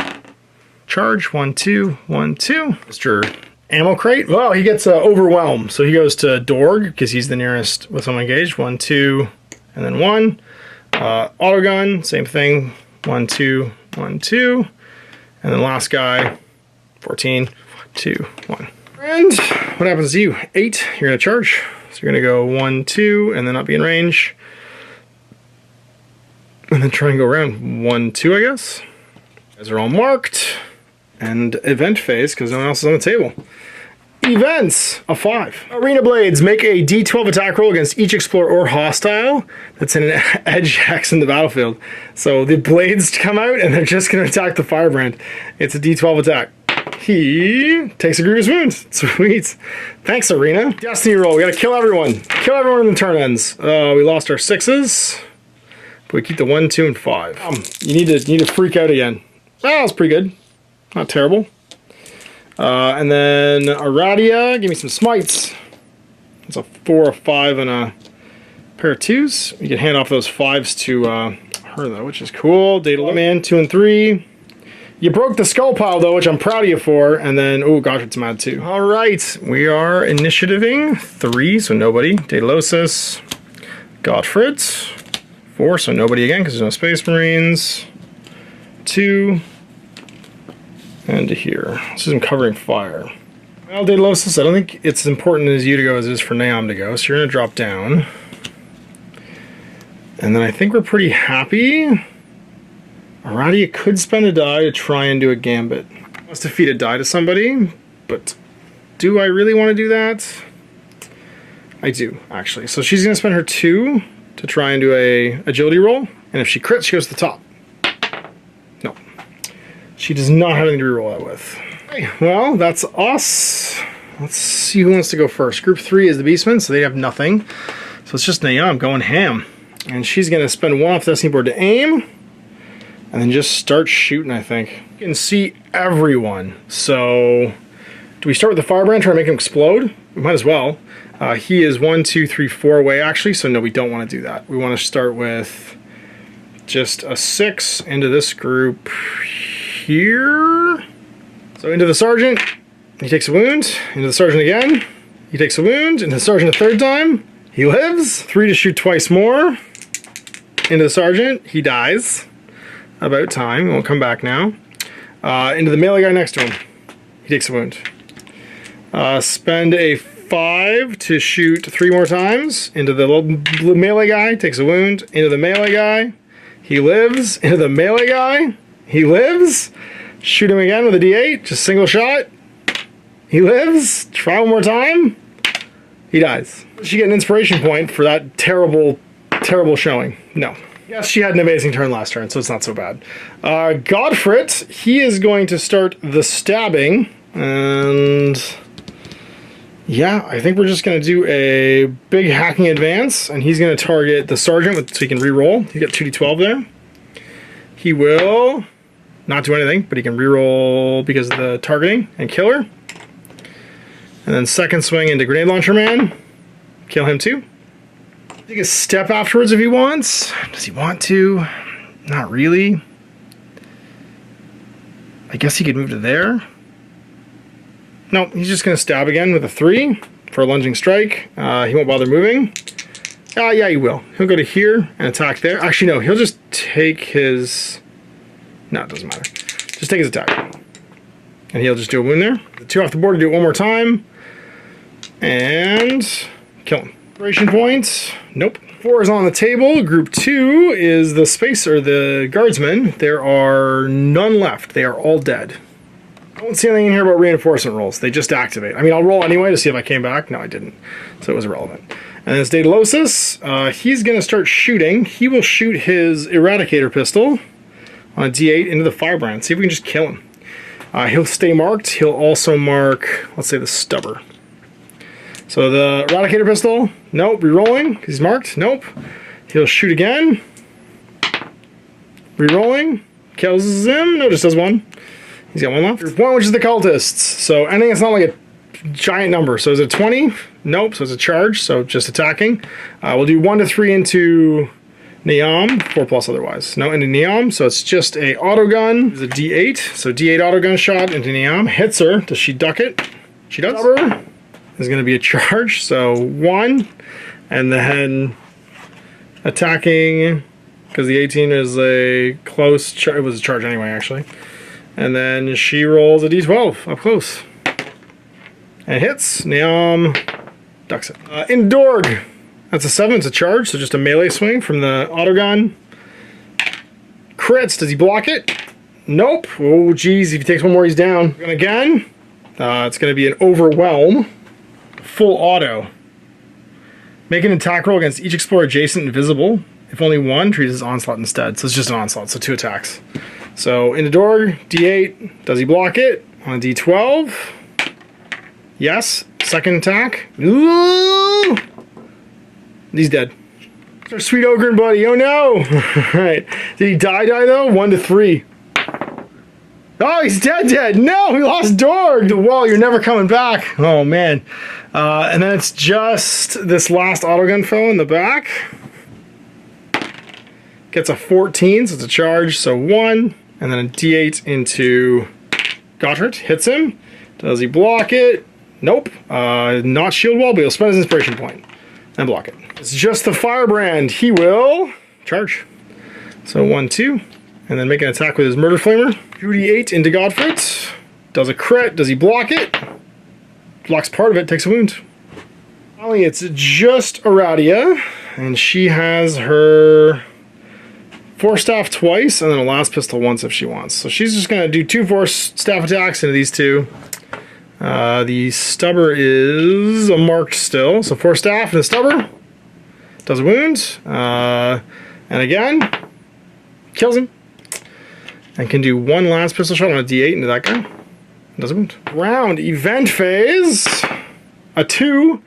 charge. 1, 2, 1, 2. Mr. Ammo crate. Well, he gets overwhelmed. So he goes to Dorg, because he's the nearest with someone engaged. 1, 2, and then 1. Autogun, same thing. 1, 2, 1, 2. And then last guy, 14, 2, 1. And what happens to you? 8, you're going to charge. So you're going to go 1, 2, and then not be in range. And then try and go around 1, 2, I guess. You guys are all marked. And event phase, because no one else is on the table. Events, a 5. Arena Blades, make a D12 attack roll against each explorer or hostile that's in an edge hex in the battlefield. So the blades come out and they're just going to attack the firebrand. It's a D12 attack. He takes a grievous wound. Sweet. Thanks, Arena. Destiny roll, we got to kill everyone. Kill everyone when the turn ends. We lost our 6s, but we keep the 1, 2, and 5. You need to freak out again. That was pretty good. Not terrible. And then Aradia, give me some smites. It's a 4, a 5, and a pair of 2s. You can hand off those 5s to her, though, which is cool. Data Man, 2 and 3. You broke the skull pile, though, which I'm proud of you for. And then, oh, Godfred's mad, too. All right, we are initiativing 3, so nobody. Daedalosus, Godfred. 4, so nobody again, because there's no Space Marines. 2. And to here. This is covering fire. Well, Daedalosus, I don't think it's as important as you to go as it is for Naom to go, so you're going to drop down. And then I think we're pretty happy. Aradia could spend a die to try and do a gambit. Must defeat a die to somebody, but do I really want to do that? I do, actually. So she's going to spend her 2 to try and do a agility roll, and if she crits, she goes to the top. No. She does not have anything to reroll that with. Okay, well, that's us. Let's see who wants to go first. Group 3 is the Beastmen, so they have nothing. So it's just Naom going ham. And she's going to spend 1 off the Destiny board to aim. And then just start shooting, I think. You can see everyone. So, do we start with the Firebrand, try to make him explode? We might as well. He is 1, 2, 3, 4 away, actually. So no, we don't want to do that. We want to start with just a 6 into this group here. So into the Sergeant, he takes a wound. Into the Sergeant again, he takes a wound. Into the Sergeant a 3rd time, he lives. 3 to shoot twice more. into the sergeant. He dies. About time. He won't come back now. Into the melee guy next to him. He takes a wound. Spend a 5 to shoot 3 more times. Into the little melee guy. Takes a wound. Into the melee guy. He lives. Into the melee guy. He lives. Shoot him again with a D8. Just single shot. He lives. Try one more time. He dies. She get an inspiration point for that terrible, terrible showing. No. Yes, she had an amazing turn last turn, so it's not so bad. Godfrey, he is going to start the stabbing. And yeah, I think we're just going to do a big hacking advance. And he's going to target the sergeant so he can reroll. He got 2d12 there. He will not do anything, but he can reroll because of the targeting and kill her. And then second swing into Grenade Launcher Man. Kill him too. Take a step afterwards if he wants. Does he want to? Not really. I guess he could move to there. No, he's just going to stab again with a 3 for a lunging strike. He won't bother moving. Yeah, he will. He'll go to here and attack there. Actually, no, he'll just take his... No, it doesn't matter. Just take his attack. And he'll just do a wound there. The 2 off the board to do it one more time. And kill him. Inspiration points. Nope. 4 is on the table. Group 2 is the space or the guardsmen. There are none left. They are all dead. I don't see anything in here about reinforcement rolls. They just activate. I mean, I'll roll anyway to see if I came back. No, I didn't. So it was irrelevant. And it's Daedalosus. He's going to start shooting. He will shoot his Eradicator pistol on a D8 into the firebrand. See if we can just kill him. He'll stay marked. He'll also mark, let's say, the stubber. So the Eradicator pistol, nope. Rerolling, because he's marked, nope. He'll shoot again. Rerolling, kills him, no, just does 1. He's got 1 left. There's 1, which is the cultists. So anything that's not like a giant number. So is it 20? Nope, so it's a charge, so just attacking. We'll do 1 to 3 into Neom, 4+ otherwise. No, into Neom, so it's just a autogun. It's a D8, so D8 autogun shot into Neom. Hits her. Does she duck it? She does. Stubber is going to be a charge, so 1. And then attacking, because the 18 is a close charge. It was a charge anyway, actually. And then she rolls a D12 up close. And hits. Neom ducks it. In Dorg. That's a 7, it's a charge, so just a melee swing from the autogun. Crits, does he block it? Nope. Oh, geez, if he takes 1 more, he's down. And again, it's going to be an overwhelm. Full auto. Make an attack roll against each explorer adjacent and visible. If only 1, treat it as onslaught instead. So it's just an onslaught, so 2 attacks. So into Dorg, D8, does he block it? On a D12. Yes, second attack. Ooh! He's dead. Our sweet Ogren buddy. Oh no! Alright. Did he die though? 1 to 3. Oh, he's dead. No, we lost Dorg. Whoa, you're never coming back. Oh man. And then it's just this last autogun fellow in the back. Gets a 14, so it's a charge. So 1, and then a D8 into Gottert. Hits him. Does he block it? Nope. Not shield wall, but he'll spend his inspiration point and block it. It's just the firebrand. He will charge. So 1, 2, and then make an attack with his murder flamer. 2d8 into Godfrey. Does a crit. Does he block it? Blocks part of it. Takes a wound. Finally, it's just Aradia, and she has her force staff twice, and then a last pistol once if she wants. So she's just going to do 2 force staff attacks into these 2. The stubber is marked still, so 4 staff and the stubber. Does a wound, and again, kills him. And can do 1 last pistol shot on a D8 into that guy. Does a wound. Round event phase. A 2.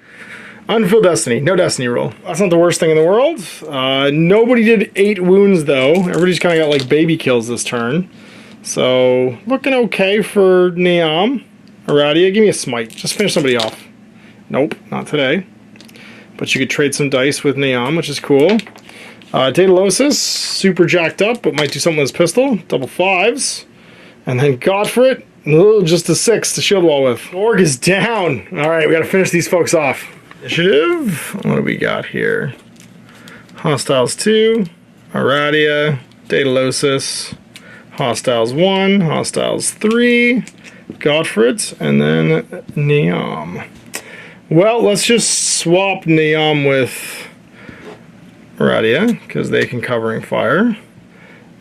Unfilled destiny. No destiny roll. That's not the worst thing in the world. Nobody did 8 wounds though. Everybody's kind of got like baby kills this turn. So looking okay for Neom. Aradia, give me a smite. Just finish somebody off. Nope, not today. But you could trade some dice with Neom, which is cool. Daedalosus, super jacked up, but might do something with his pistol. Double 5s. And then Godfrey, just a 6 to shield wall with. Org is down. Alright, we gotta finish these folks off. Initiative. What do we got here? Hostiles 2. Aradia, Daedalosus, Hostiles 1, Hostiles 3, Godfrey, and then Neom. Well, let's just swap Neom with Aradia, because they can covering fire,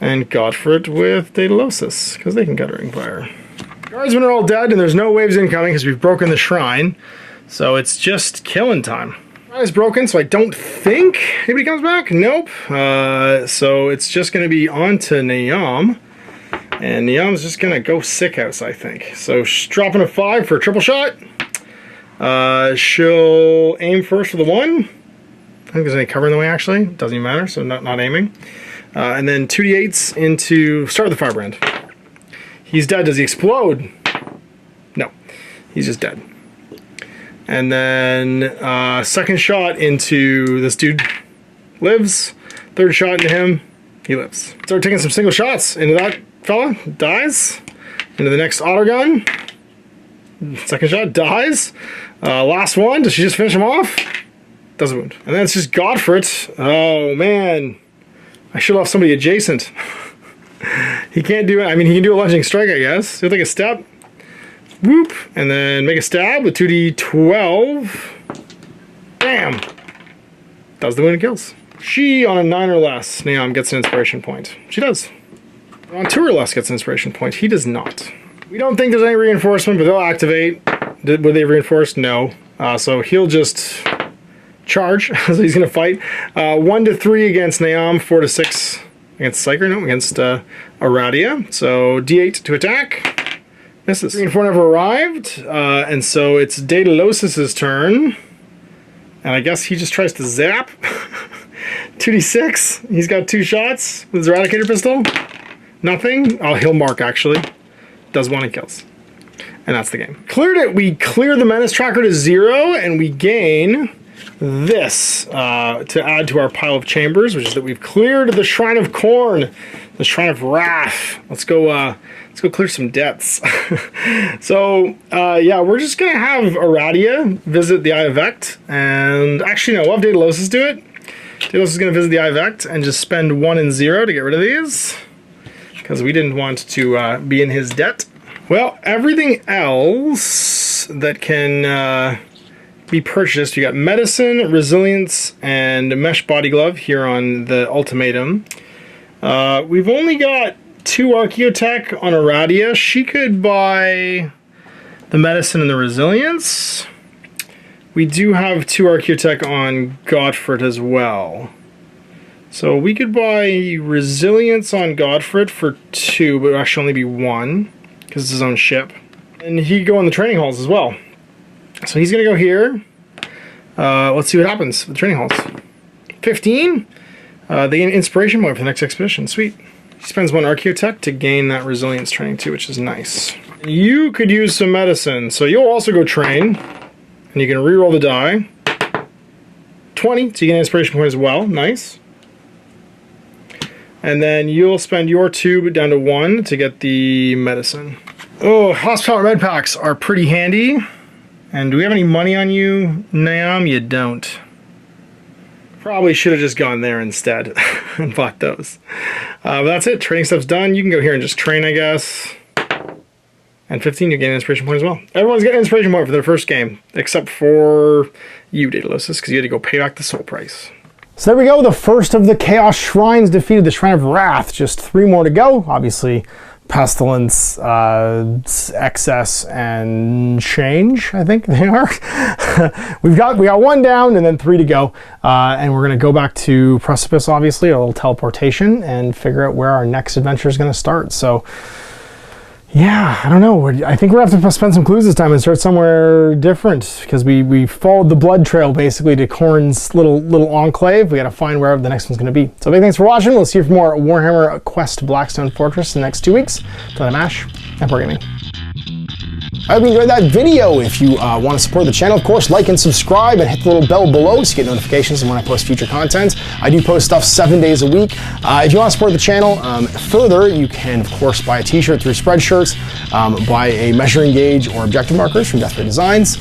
and Godfrey with Daedalosus, because they can covering fire. Guardsmen are all dead, and there's no waves incoming because we've broken the shrine, so it's just killing time. Shrine is broken, so I don't think anybody comes back. Nope. So it's just going to be on to Neom, and Neom's just going to go sick house, I think. So she's dropping a 5 for a triple shot. She'll aim first for the 1. I don't think there's any cover in the way, actually. Doesn't even matter, so not aiming. And then 2d8s into start with the firebrand. He's dead. Does he explode? No. He's just dead. And then second shot into this dude. Lives. Third shot into him. He lives. Start taking some single shots into that fella. Dies. Into the next auto gun. Second shot. Dies. Last one. Does she just finish him off? Does a wound. And then it's just Godfrey. Oh, man. I should have somebody adjacent. He can't do it. I mean, he can do a lunging strike, I guess. He'll take a step. Whoop. And then make a stab with 2d12. Bam. Does the wound and kills. She, on a 9 or less, Neom gets an inspiration point. She does. On 2 or less gets an inspiration point. He does not. We don't think there's any reinforcement, but they'll activate. Were they reinforced? No. So he'll just charge. So he's going to fight. 1 to 3 against Neom. 4 to 6 against Psyker. No, against Aradia. So D8 to attack. Misses. 3 and 4 never arrived. And so it's Daedalus' turn. And I guess he just tries to zap. 2d6. He's got 2 shots with his Eradicator pistol. Nothing. Oh, he'll mark, actually. Does 1 and kills. And that's the game. Cleared it. We clear the menace tracker to 0, and we gain this to add to our pile of chambers, which is that we've cleared the Shrine of Corn, the Shrine of Wrath. Let's go clear some debts. So yeah, we're just gonna have Aradia visit the Eye of Vect, and actually no, we'll have Daedalus do it. Daedalus is gonna visit the Eye of Vect and just spend 1 and 0 to get rid of these, because we didn't want to be in his debt. Well, everything else that can be purchased, you got medicine, resilience, and mesh body glove here on the ultimatum. We've only got 2 Archaeotech on Aradia. She could buy the medicine and the resilience. We do have 2 Archaeotech on Godfrey as well. So we could buy resilience on Godfrey for 2, but it would actually only be 1, because it's his own ship. And he could go in the training halls as well. So he's going to go here. Let's see what happens with the training halls. 15. They gain inspiration point for the next expedition. Sweet. He spends 1 Archaeotech to gain that resilience training too, which is nice. You could use some medicine. So you'll also go train. And you can reroll the die. 20, so you get an inspiration point as well. Nice. And then you'll spend your 2 down to 1 to get the medicine. Oh, hospitality med packs are pretty handy. And do we have any money on you, Neom? You don't. Probably should have just gone there instead and bought those. But that's it. Training stuff's done. You can go here and just train, I guess. And 15, you get an inspiration point as well. Everyone's getting an inspiration point for their first game, except for you, Daedalus, because you had to go pay back the soul price. So there we go. The first of the Chaos Shrines defeated the Shrine of Wrath. Just 3 more to go. Obviously, Pestilence, Excess, and Change, I think they are. we got 1 down and then 3 to go. And we're going to go back to Precipice, obviously, a little teleportation, and figure out where our next adventure is going to start. So, yeah, I don't know. I think we're going to have to spend some clues this time and start somewhere different, because we followed the blood trail, basically, to Khorne's little enclave. We got to find where the next one's going to be. So big thanks for watching. We'll see you for more Warhammer Quest Blackstone Fortress in the next 2 weeks. Till then, I'm Ash, and Gaming. I hope you enjoyed that video. If you want to support the channel, of course, like and subscribe and hit the little bell below so you get notifications when I post future content. I do post stuff 7 days a week. If you want to support the channel further, you can, of course, buy a t-shirt through Spreadshirts, buy a measuring gauge or objective markers from Deathray Designs,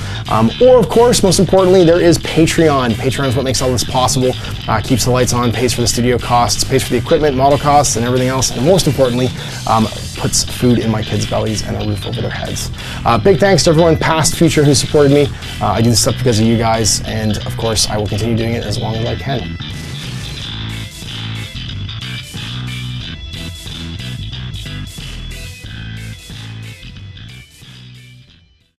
or, of course, most importantly, there is Patreon. Patreon is what makes all this possible, keeps the lights on, pays for the studio costs, pays for the equipment, model costs, and everything else, and most importantly, puts food in my kids' bellies and a roof over their heads. Big thanks to everyone, past, future, who supported me. I do this stuff because of you guys, and of course, I will continue doing it as long as I can.